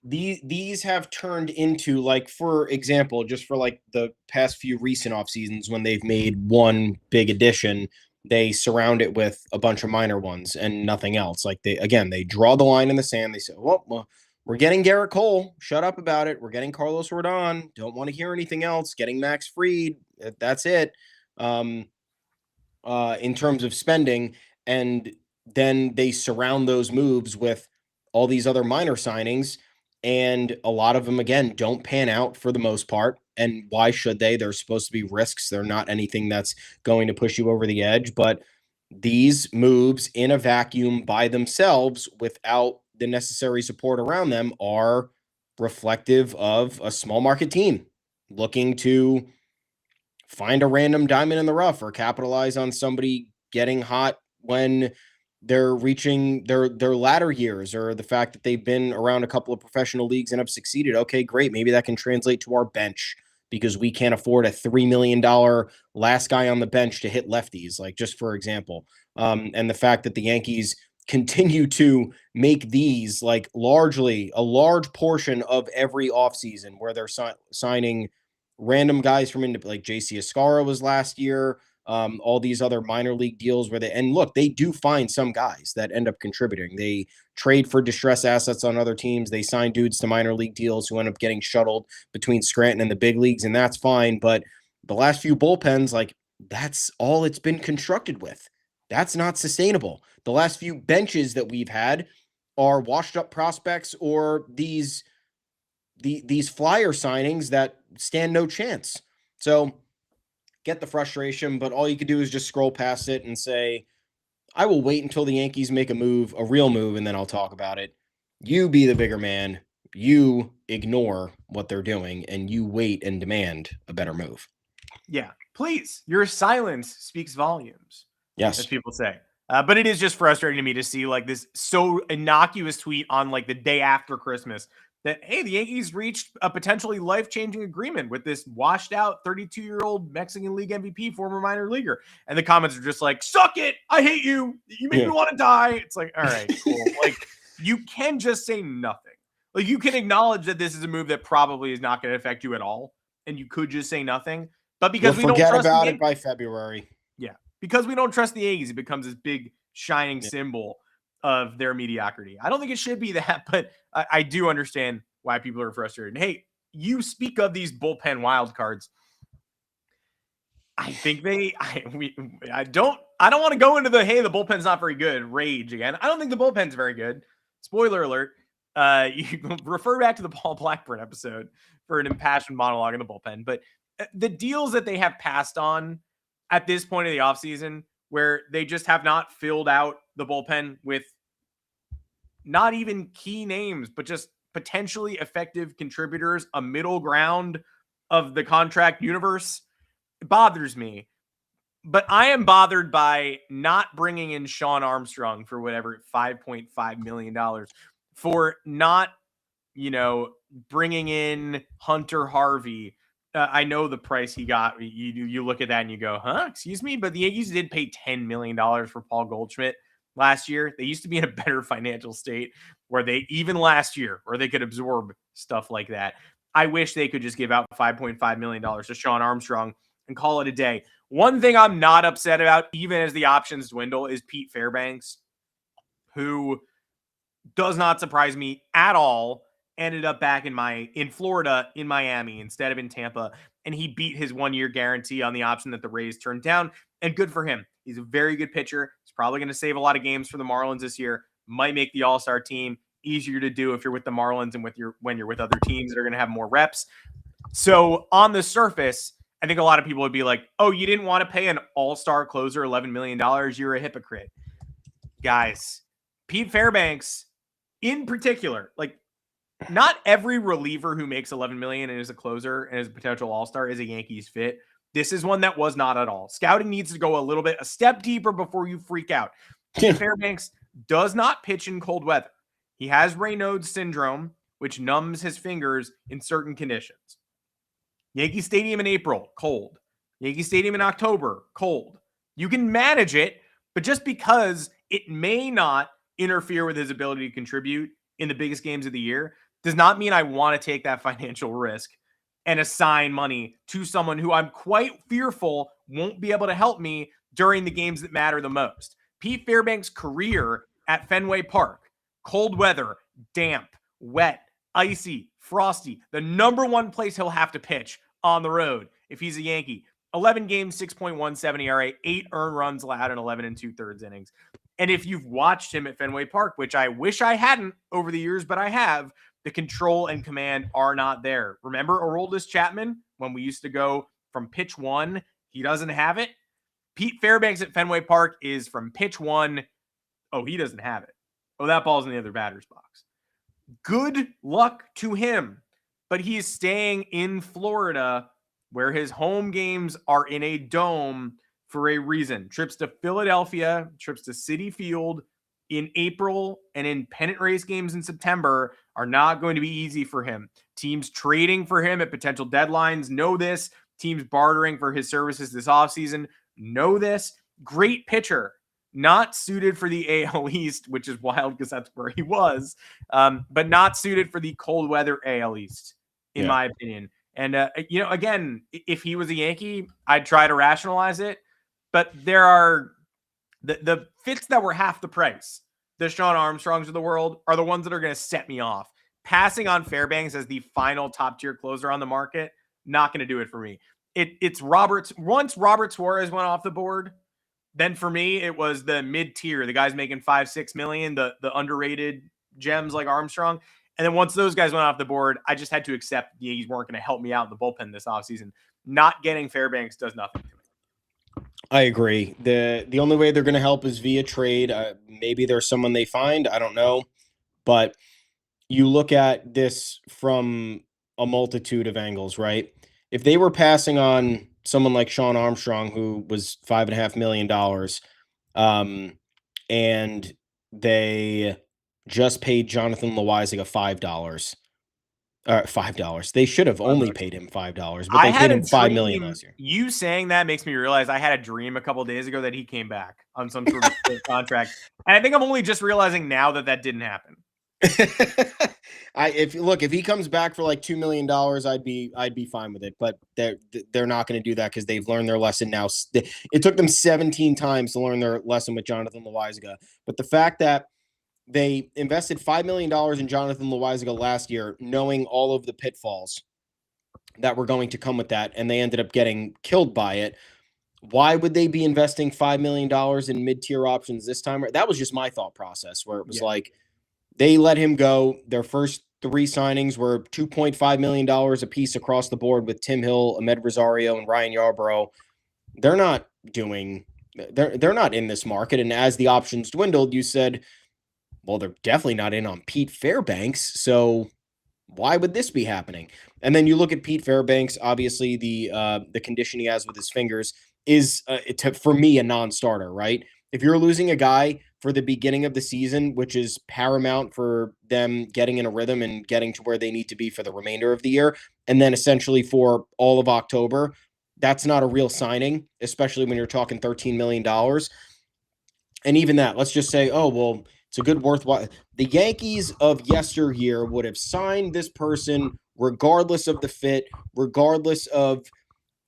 these have turned into, like, for example, just for like the past few recent off seasons when they've made one big addition, they surround it with a bunch of minor ones and nothing else. Like they draw the line in the sand. They say, well, we're getting Garrett Cole. Shut up about it. We're getting Carlos Rodon. Don't want to hear anything else. Getting Max Fried. That's it. In terms of spending, and then they surround those moves with all these other minor signings, and a lot of them, again, don't pan out for the most part. And why should they? They're supposed to be risks. They're not anything that's going to push you over the edge. But these moves in a vacuum by themselves, without the necessary support around them, are reflective of a small market team looking to find a random diamond in the rough or capitalize on somebody getting hot when they're reaching their latter years, or the fact that they've been around a couple of professional leagues and have succeeded. Okay, great. Maybe that can translate to our bench because we can't afford a $3 million last guy on the bench to hit lefties, like, just for example. And the fact that the Yankees continue to make these like largely a large portion of every offseason, where they're signing random guys from like JC Escara was last year, all these other minor league deals where they do find some guys that end up contributing. They trade for distress assets on other teams. They sign dudes to minor league deals who end up getting shuttled between Scranton and the big leagues, and that's fine. But the last few bullpens, like, that's all it's been constructed with. That's not sustainable. The last few benches that we've had are washed up prospects or these flyer signings that stand no chance. So get the frustration, but all you can do is just scroll past it and say, I will wait until the Yankees make a real move, and then I'll talk about it. You be the bigger man. You ignore what they're doing, and you wait and demand a better move.
Yeah, please. Your silence speaks volumes.
Yes.
As people say. But it is just frustrating to me to see like this so innocuous tweet on like the day after Christmas that, hey, the Yankees reached a potentially life-changing agreement with this washed out 32-year-old Mexican League MVP, former minor leaguer. And the comments are just like, suck it. I hate you. You make me want to die. It's like, all right, cool. Like, you can just say nothing. Like, you can acknowledge that this is a move that probably is not going to affect you at all. And you could just say nothing. But because we don't
forget
trust
about it by February.
Yeah. Because we don't trust the Yankees, it becomes this big shining symbol of their mediocrity. I don't think it should be that, but I do understand why people are frustrated. And hey, you speak of these bullpen wild cards. I think I don't want to go into the, hey, the bullpen's not very good rage again. I don't think the bullpen's very good. Spoiler alert. You can refer back to the Paul Blackburn episode for an impassioned monologue in the bullpen. But the deals that they have passed on at this point of the offseason, where they just have not filled out the bullpen with not even key names, but just potentially effective contributors, a middle ground of the contract universe, it bothers me. But I am bothered by not bringing in Sean Armstrong for whatever, $5.5 million, for not, bringing in Hunter Harvey. I know the price he got. You look at that and you go, huh? Excuse me? But the Yankees did pay $10 million for Paul Goldschmidt last year. They used to be in a better financial state where they, even last year, where they could absorb stuff like that. I wish they could just give out $5.5 million to Sean Armstrong and call it a day. One thing I'm not upset about, even as the options dwindle, is Pete Fairbanks, who does not surprise me at all. Ended up back in Florida, in Miami, instead of in Tampa. And he beat his 1-year guarantee on the option that the Rays turned down. And good for him. He's a very good pitcher. He's probably going to save a lot of games for the Marlins this year. Might make the All-Star team. Easier to do if you're with the Marlins and when you're with other teams that are going to have more reps. So on the surface, I think a lot of people would be like, oh, you didn't want to pay an all-star closer $11 million. You're a hypocrite. Guys, Pete Fairbanks in particular, like, not every reliever who makes $11 million and is a closer and is a potential all-star is a Yankees fit. This is one that was not at all. Scouting needs to go a step deeper before you freak out. Pete Fairbanks does not pitch in cold weather. He has Raynaud's syndrome, which numbs his fingers in certain conditions. Yankee Stadium in April, cold. Yankee Stadium in October, cold. You can manage it, but just because it may not interfere with his ability to contribute in the biggest games of the year does not mean I want to take that financial risk and assign money to someone who I'm quite fearful won't be able to help me during the games that matter the most. Pete Fairbanks' career at Fenway Park, cold weather, damp, wet, icy, frosty, the number one place he'll have to pitch on the road if he's a Yankee. 11 games, 6.17 ERA, 8 earned runs allowed in 11 2/3 innings. And if you've watched him at Fenway Park, which I wish I hadn't over the years, but I have, the control and command are not there. Remember Aroldis Chapman when we used to go from pitch one? He doesn't have it. Pete Fairbanks at Fenway Park is from pitch one. Oh, he doesn't have it. Oh, that ball's in the other batter's box. Good luck to him. But he's staying in Florida where his home games are in a dome for a reason. Trips to Philadelphia, trips to Citi Field in April, and in pennant race games in September are not going to be easy for him. Teams trading for him at potential deadlines know this. Teams bartering for his services this offseason know this. Great pitcher. Not suited for the AL East, which is wild because that's where he was, but not suited for the cold weather AL East, in my opinion. And, again, if he was a Yankee, I'd try to rationalize it. But there are the fits that were half the price. The Sean Armstrongs of the world are the ones that are going to set me off. Passing on Fairbanks as the final top-tier closer on the market, not going to do it for me. It's Roberts. Once Robert Suarez went off the board, then for me, it was the mid-tier, the guys making $5-6 million, the underrated gems like Armstrong. And then once those guys went off the board, I just had to accept the Yankees weren't going to help me out in the bullpen this offseason. Not getting Fairbanks does nothing to me.
I agree. The only way they're going to help is via trade. Maybe there's someone they find. I don't know. But you look at this from a multitude of angles, right? If they were passing on someone like Sean Armstrong, who was $5.5 million, and they just paid Jonathan Loaisiga $5. $5. They should have only paid him $5, but they paid him $5 million last year.
You saying that makes me realize I had a dream a couple of days ago that he came back on some sort of contract, and I think I'm only just realizing now that didn't happen.
If he comes back for like $2 million, I'd be fine with it. But they're not going to do that because they've learned their lesson now. It took them 17 times to learn their lesson with Jonathan Loaisiga. But the fact that they invested $5 million in Jonathan Loaisiga last year, knowing all of the pitfalls that were going to come with that, and they ended up getting killed by it. Why would they be investing $5 million in mid-tier options this time? That was just my thought process, where it was like, they let him go. Their first 3 signings were $2.5 million a piece across the board with Tim Hill, Ahmed Rosario, and Ryan Yarbrough. They're not in this market. And as the options dwindled, you said, well, they're definitely not in on Pete Fairbanks. So why would this be happening? And then you look at Pete Fairbanks. Obviously, the condition he has with his fingers is, for me, a non-starter, right? If you're losing a guy for the beginning of the season, which is paramount for them getting in a rhythm and getting to where they need to be for the remainder of the year, and then essentially for all of October, that's not a real signing, especially when you're talking $13 million. And even that, let's just say, oh, well, it's a good worthwhile. The Yankees of yesteryear would have signed this person regardless of the fit, regardless of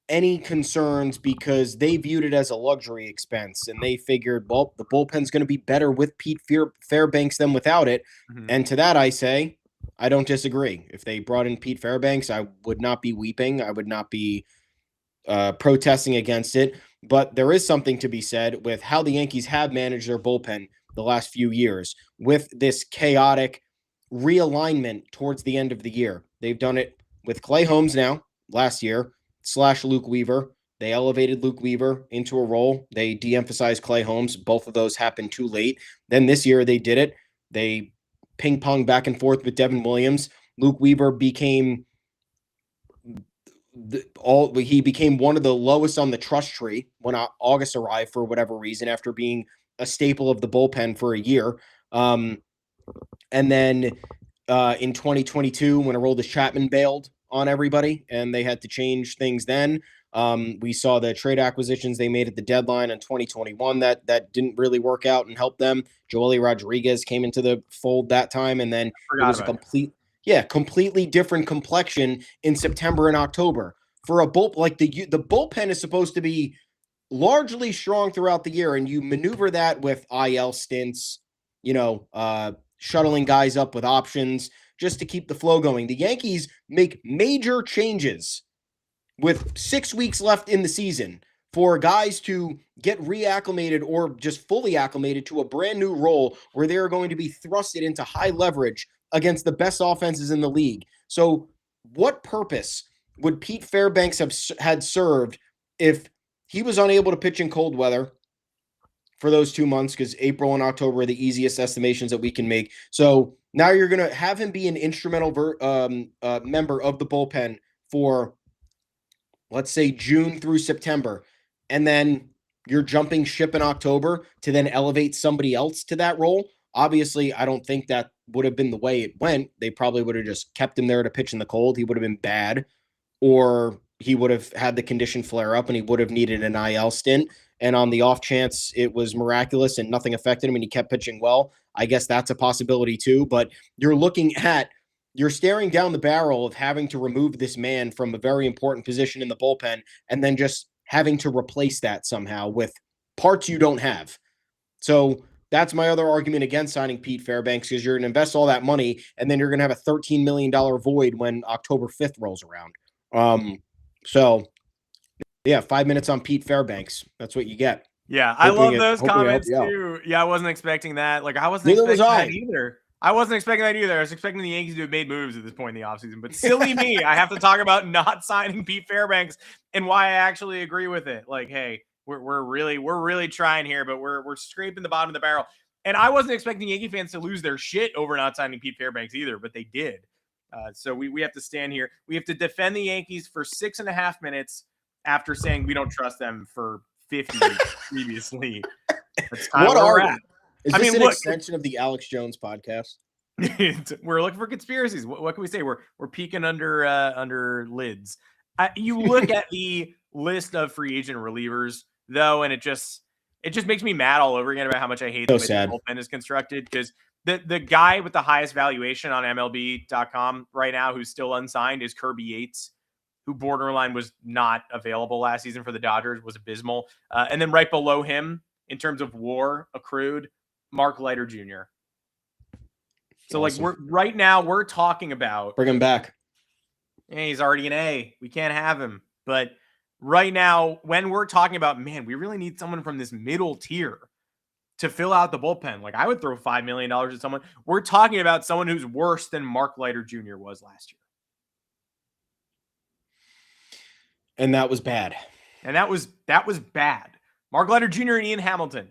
any concerns, because they viewed it as a luxury expense and they figured, well, the bullpen's going to be better with Pete Fairbanks than without it.
Mhm.
And to that, I say, I don't disagree. If they brought in Pete Fairbanks, I would not be weeping. I would not be protesting against it. But there is something to be said with how the Yankees have managed their bullpen the last few years with this chaotic realignment towards the end of the year. They've done it with Clay Holmes now last year / Luke Weaver. They elevated Luke Weaver into a role. They de-emphasized Clay Holmes. Both of those happened too late. Then this year they did it. They ping-pong back and forth with Devin Williams. Luke Weaver became one of the lowest on the trust tree when August arrived for whatever reason, after being a staple of the bullpen for a year. And then in 2022, when Aroldis Chapman bailed on everybody and they had to change things then, we saw the trade acquisitions they made at the deadline in 2021 that didn't really work out and help them. Joely Rodriguez came into the fold that time, and then it was a completely different complexion in September and October. For a like the bullpen is supposed to be largely strong throughout the year, and you maneuver that with IL stints, shuttling guys up with options just to keep the flow going. The Yankees make major changes with 6 weeks left in the season for guys to get reacclimated or just fully acclimated to a brand new role where they're going to be thrusted into high leverage against the best offenses in the league. So what purpose would Pete Fairbanks have had served if he was unable to pitch in cold weather for those 2 months? Because April and October are the easiest estimations that we can make. So now you're going to have him be an instrumental member of the bullpen for, let's say, June through September. And then you're jumping ship in October to then elevate somebody else to that role. Obviously, I don't think that would have been the way it went. They probably would have just kept him there to pitch in the cold. He would have been bad, or he would have had the condition flare up and he would have needed an IL stint. And on the off chance it was miraculous and nothing affected him and he kept pitching well, I guess that's a possibility too. But you're staring down the barrel of having to remove this man from a very important position in the bullpen and then just having to replace that somehow with parts you don't have. So that's my other argument against signing Pete Fairbanks, because you're going to invest all that money and then you're going to have a $13 million void when October 5th rolls around. So yeah, 5 minutes on Pete Fairbanks. That's what you get.
Yeah, I love those comments too. Yeah, I wasn't expecting that. Like, I wasn't expecting that either. I wasn't expecting that either. I was expecting the Yankees to have made moves at this point in the offseason. But silly me, I have to talk about not signing Pete Fairbanks and why I actually agree with it. Like, hey, we're really trying here, but we're scraping the bottom of the barrel. And I wasn't expecting Yankee fans to lose their shit over not signing Pete Fairbanks either, but they did. So we have to stand here. We have to defend the Yankees for 6.5 minutes after saying we don't trust them for 50 previously. That's kind of where we're at.
Is this an extension of the Alex Jones podcast?
We're looking for conspiracies. What can we say? We're peeking under lids. You look at the list of free agent relievers, though, and it just makes me mad all over again about how much I hate the way the bullpen is constructed. Because the guy with the highest valuation on MLB.com right now, who's still unsigned, is Kirby Yates, who borderline was not available last season for the Dodgers, was abysmal. And then right below him, in terms of WAR accrued, Mark Leiter Jr. So awesome. Like we're talking about
bring him back.
Hey, he's already an A. We can't have him. But right now, when we're talking about, man, we really need someone from this middle tier to fill out the bullpen. Like, I would throw $5 million at someone. We're talking about someone who's worse than Mark Leiter Jr. was last year.
And that was bad.
And that was bad. Mark Leiter Jr. and Ian Hamilton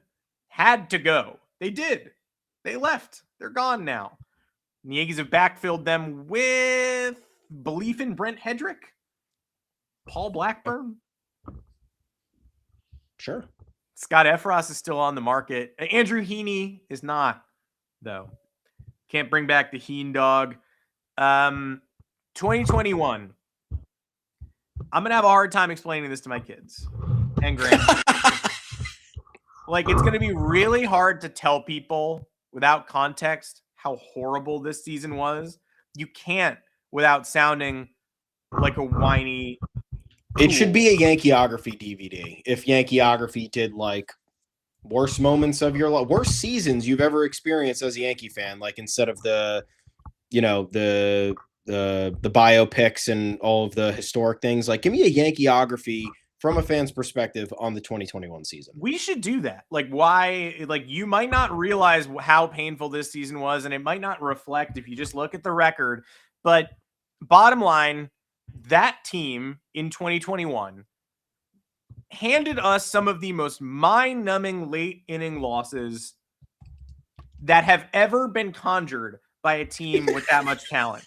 had to go. They did. They left. They're gone now. And the Yankees have backfilled them with belief in Brent Hedrick, Paul Blackburn.
Sure.
Scott Efros is still on the market. Andrew Heaney is not, though. Can't bring back the Heen dog. 2021. I'm going to have a hard time explaining this to my kids and grandkids. Like, it's going to be really hard to tell people without context how horrible this season was. You can't without sounding like a whiny
It should
tool.
be a Yankeeography DVD. If Yankeeography did like worst moments of your life, worst seasons you've ever experienced as a Yankee fan, like instead of the biopics and all of the historic things, like give me a Yankeeography from a fan's perspective on the 2021 season.
We should do that. Like, why? Like, you might not realize how painful this season was, and it might not reflect if you just look at the record. But bottom line, that team in 2021 handed us some of the most mind-numbing late inning losses that have ever been conjured by a team with that much talent.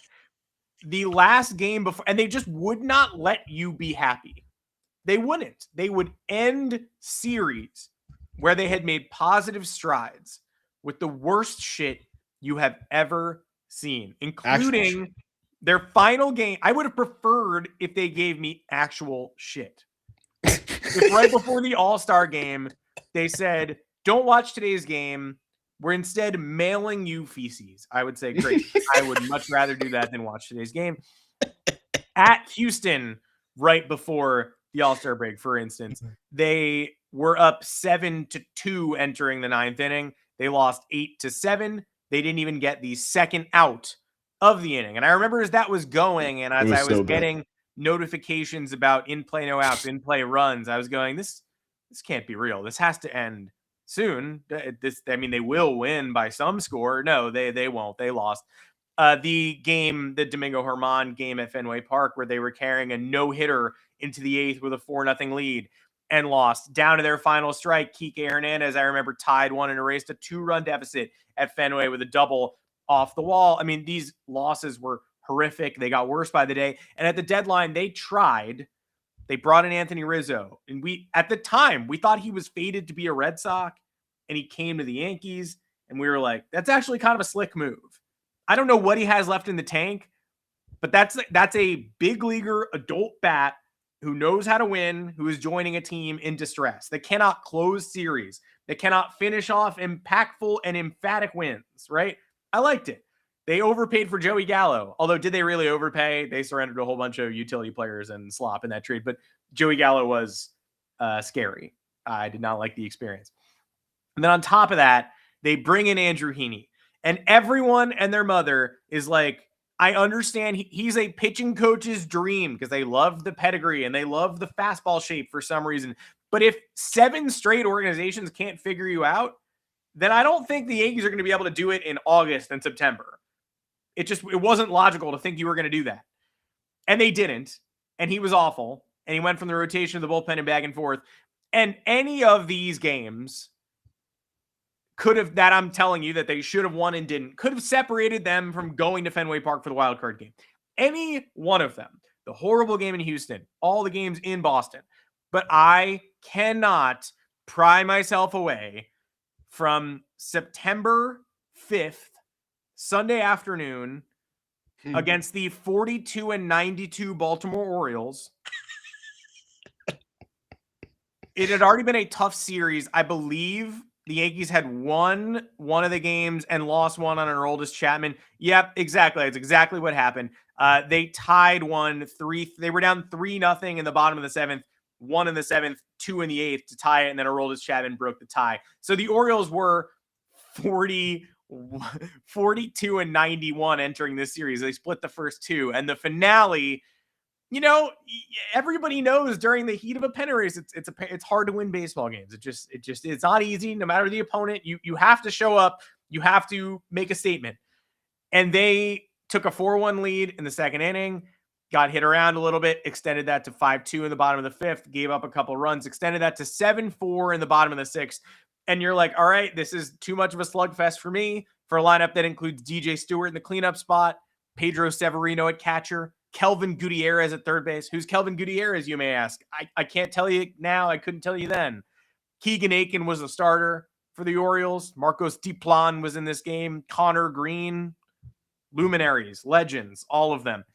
The last game before, and they just would not let you be happy. They wouldn't. They would end series where they had made positive strides with the worst shit you have ever seen, including their final game. I would have preferred if they gave me actual shit. If right before the All-Star game, they said, don't watch today's game. We're instead mailing you feces. I would say, great. I would much rather do that than watch today's game. At Houston, right before the All-Star break, for instance, they were up 7-2 entering the ninth inning. They lost 8-7. They didn't even get the second out of the inning. And I remember as that was going, and as I was getting notifications about in-play no outs, in-play runs, I was going, this can't be real. This has to end soon. They will win by some score. No, they won't. They lost. The Domingo Germán game at Fenway Park, where they were carrying a no-hitter into the eighth with a 4-0 lead and lost. Down to their final strike, Kike Hernandez, I remember, tied one and erased a 2-run deficit at Fenway with a double off the wall. I mean, these losses were horrific. They got worse by the day. And at the deadline, they tried. They brought in Anthony Rizzo. And at the time, we thought he was fated to be a Red Sox, and he came to the Yankees. And we were like, that's actually kind of a slick move. I don't know what he has left in the tank, but that's a big leaguer adult bat who knows how to win, who is joining a team in distress. They cannot close series. They cannot finish off impactful and emphatic wins, right? I liked it. They overpaid for Joey Gallo. Although, did they really overpay? They surrendered a whole bunch of utility players and slop in that trade. But Joey Gallo was scary. I did not like the experience. And then on top of that, they bring in Andrew Heaney. And everyone and their mother is like, I understand he's a pitching coach's dream because they love the pedigree and they love the fastball shape for some reason. But if 7 straight organizations can't figure you out, then I don't think the Yankees are going to be able to do it in August and September. It wasn't logical to think you were going to do that. And they didn't. And he was awful. And he went from the rotation to the bullpen and back and forth. And any of these games I'm telling you that they should have won and didn't, could have separated them from going to Fenway Park for the wild card game. Any one of them. The horrible game in Houston, all the games in Boston. But I cannot pry myself away from September 5th, Sunday afternoon, against the 42-92 Baltimore Orioles. It had already been a tough series. I believe the Yankees had won one of the games and lost one on Aroldis Chapman. Yep, exactly. That's exactly what happened. They tied 1-3. They were down 3-0 in the bottom of the 7th, 1 in the 7th, 2 in the 8th to tie it, and then Aroldis Chapman broke the tie. So the Orioles were 42-91 entering this series. They split the first 2, and the finale, everybody knows during the heat of a pennant race, it's hard to win baseball games. It's not easy. No matter the opponent, you have to show up. You have to make a statement. And they took a 4-1 lead in the second inning, got hit around a little bit, extended that to 5-2 in the bottom of the 5th, gave up a couple runs, extended that to 7-4 in the bottom of the 6th. And you're like, all right, this is too much of a slugfest for me, for a lineup that includes DJ Stewart in the cleanup spot, Pedro Severino at catcher, Kelvin Gutierrez at third base. Who's Kelvin Gutierrez, you may ask? I can't tell you now. I couldn't tell you then. Keegan Aiken was the starter for the Orioles. Marcos Diplan was in this game. Connor Green, luminaries, legends, all of them.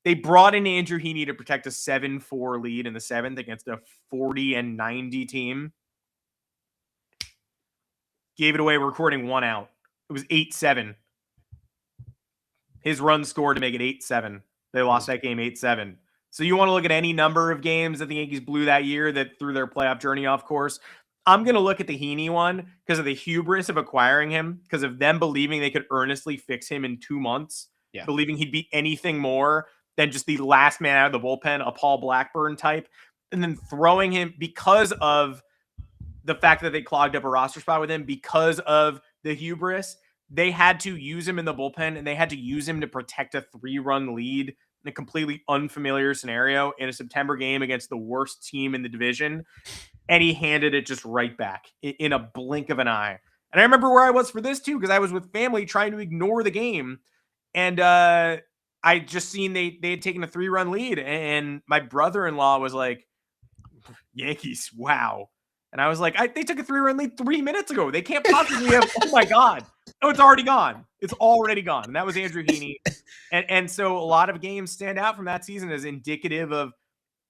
They brought in Andrew Heaney to protect a 7-4 lead in the 7th against a 40-90 team. Gave it away, recording 1 out. It was 8-7. His run scored to make it 8-7. They lost that game 8-7. So you want to look at any number of games that the Yankees blew that year that threw their playoff journey off course. I'm going to look at the Heaney one because of the hubris of acquiring him, because of them believing they could earnestly fix him in 2 months, believing he'd be anything more than just the last man out of the bullpen, a Paul Blackburn type, and then throwing him because of the fact that they clogged up a roster spot with him, because of the hubris. They had to use him in the bullpen, and they had to use him to protect a 3-run lead in a completely unfamiliar scenario in a September game against the worst team in the division. And he handed it just right back in a blink of an eye. And I remember where I was for this too, because I was with family trying to ignore the game. And I just seen they had taken a 3-run lead. And my brother-in-law was like, Yankees, wow. And I was like, they took a 3-run lead 3 minutes ago. They can't possibly have, oh my God. No, it's already gone. It's already gone. And that was Andrew Heaney. And so a lot of games stand out from that season as indicative of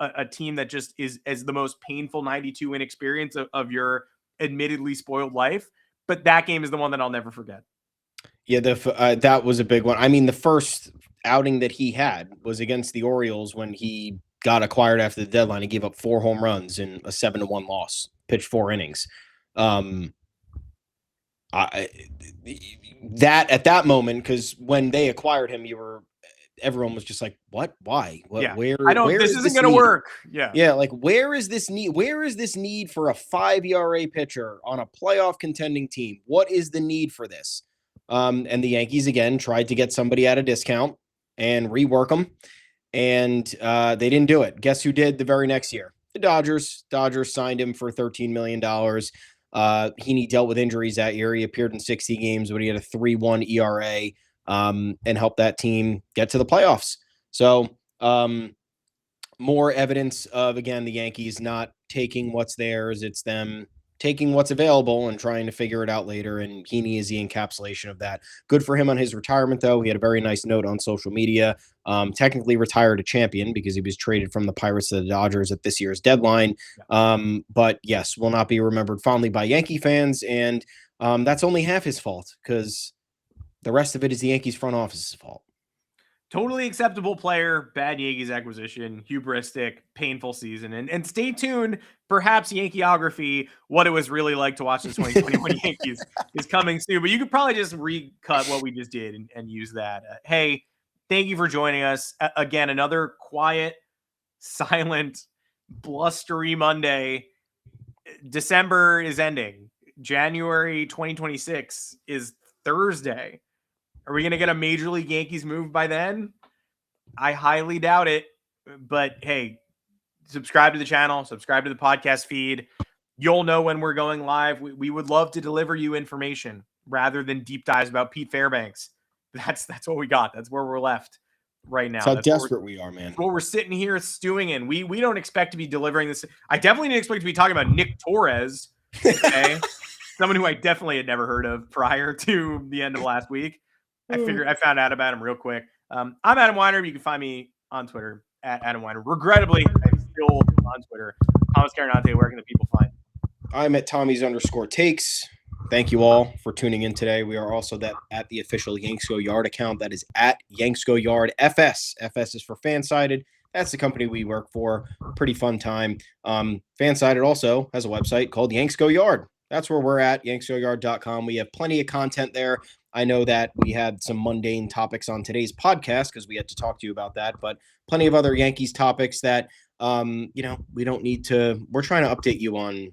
a team that just is as the most painful 92-win experience of your admittedly spoiled life. But that game is the one that I'll never forget.
Yeah, that was a big one. I mean, the first outing that he had was against the Orioles when he got acquired after the deadline. He gave up 4 home runs in a 7-1 loss, pitched 4 innings. That at that moment, because when they acquired him, everyone was just like, "What? Why? What?
Yeah.
Where?
This isn't going to work."
Yeah. Like, where is this need? Where is this need for a 5 ERA pitcher on a playoff contending team? What is the need for this? And the Yankees again tried to get somebody at a discount and rework them, and they didn't do it. Guess who did the very next year? The Dodgers. Dodgers signed him for $13 million. Heaney dealt with injuries that year. He appeared in 60 games, but he had a 3.1 ERA and helped that team get to the playoffs. So more evidence of, again, the Yankees not taking what's theirs. It's them taking what's available and trying to figure it out later. And Heaney is the encapsulation of that. Good for him on his retirement, though. He had a very nice note on social media. Technically retired a champion because he was traded from the Pirates to the Dodgers at this year's deadline. But yes, will not be remembered fondly by Yankee fans. And that's only half his fault, because the rest of it is the Yankees front office's fault.
Totally acceptable player, bad Yankees acquisition, hubristic, painful season. And stay tuned. Perhaps Yankeeography, what it was really like to watch the 2021 Yankees, is coming soon. But you could probably just recut what we just did and use that. Hey, thank you for joining us. Again, another quiet, silent, blustery Monday. December is ending. January 2026 is Thursday. Are we going to get a Major League Yankees move by then? I highly doubt it. But hey, subscribe to the channel, subscribe to the podcast feed. You'll know when we're going live. We would love to deliver you information rather than deep dives about Pete Fairbanks. That's what we got. That's where we're left right now.
That's how desperate we are, man.
What we're sitting here stewing in. We don't expect to be delivering this. I definitely didn't expect to be talking about Nick Torres. Okay. Someone who I definitely had never heard of prior to the end of last week. I found out about him real quick. I'm Adam Weinrib. You can find me on Twitter at Adam Weinrib. Regrettably, I'm still on Twitter. Thomas Carannante, where can the people find?
I'm at Tommy's_takes. Thank you all for tuning in today. We are also at the official Yanks Go Yard account. That is at Yanks Go Yard FS. FS is for Fansided. That's the company we work for. Pretty fun time. Fansided also has a website called Yanks Go Yard. That's where we're at, yanksgoyard.com. We have plenty of content there. I know that we had some mundane topics on today's podcast because we had to talk to you about that, but plenty of other Yankees topics that, we don't need to. We're trying to update you on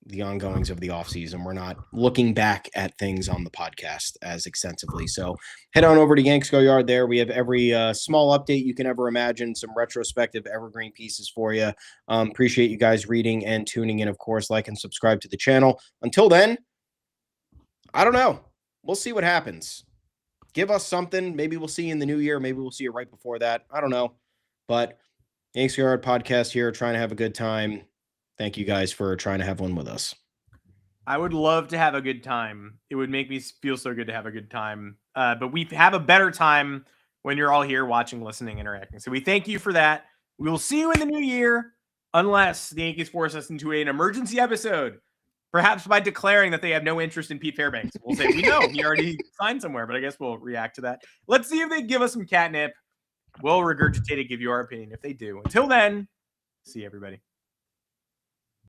the ongoings of the offseason. We're not looking back at things on the podcast as extensively. So head on over to Yanks Go Yard there. We have every small update you can ever imagine, some retrospective evergreen pieces for you. Appreciate you guys reading and tuning in. Of course, like and subscribe to the channel. Until then, I don't know. We'll see what happens. Give us something. Maybe we'll see you in the new year. Maybe we'll see you right before that. I don't know. But Yanks Go Yard podcast here, trying to have a good time. Thank you guys for trying to have one with us.
I would love to have a good time. It would make me feel so good to have a good time. But we have a better time when you're all here watching, listening, interacting. So we thank you for that. We will see you in the new year, unless the Yankees force us into an emergency episode, perhaps by declaring that they have no interest in Pete Fairbanks. We'll say, we know he already signed somewhere, but I guess we'll react to that. Let's see if they give us some catnip. We'll regurgitate it, give you our opinion if they do. Until then, see everybody.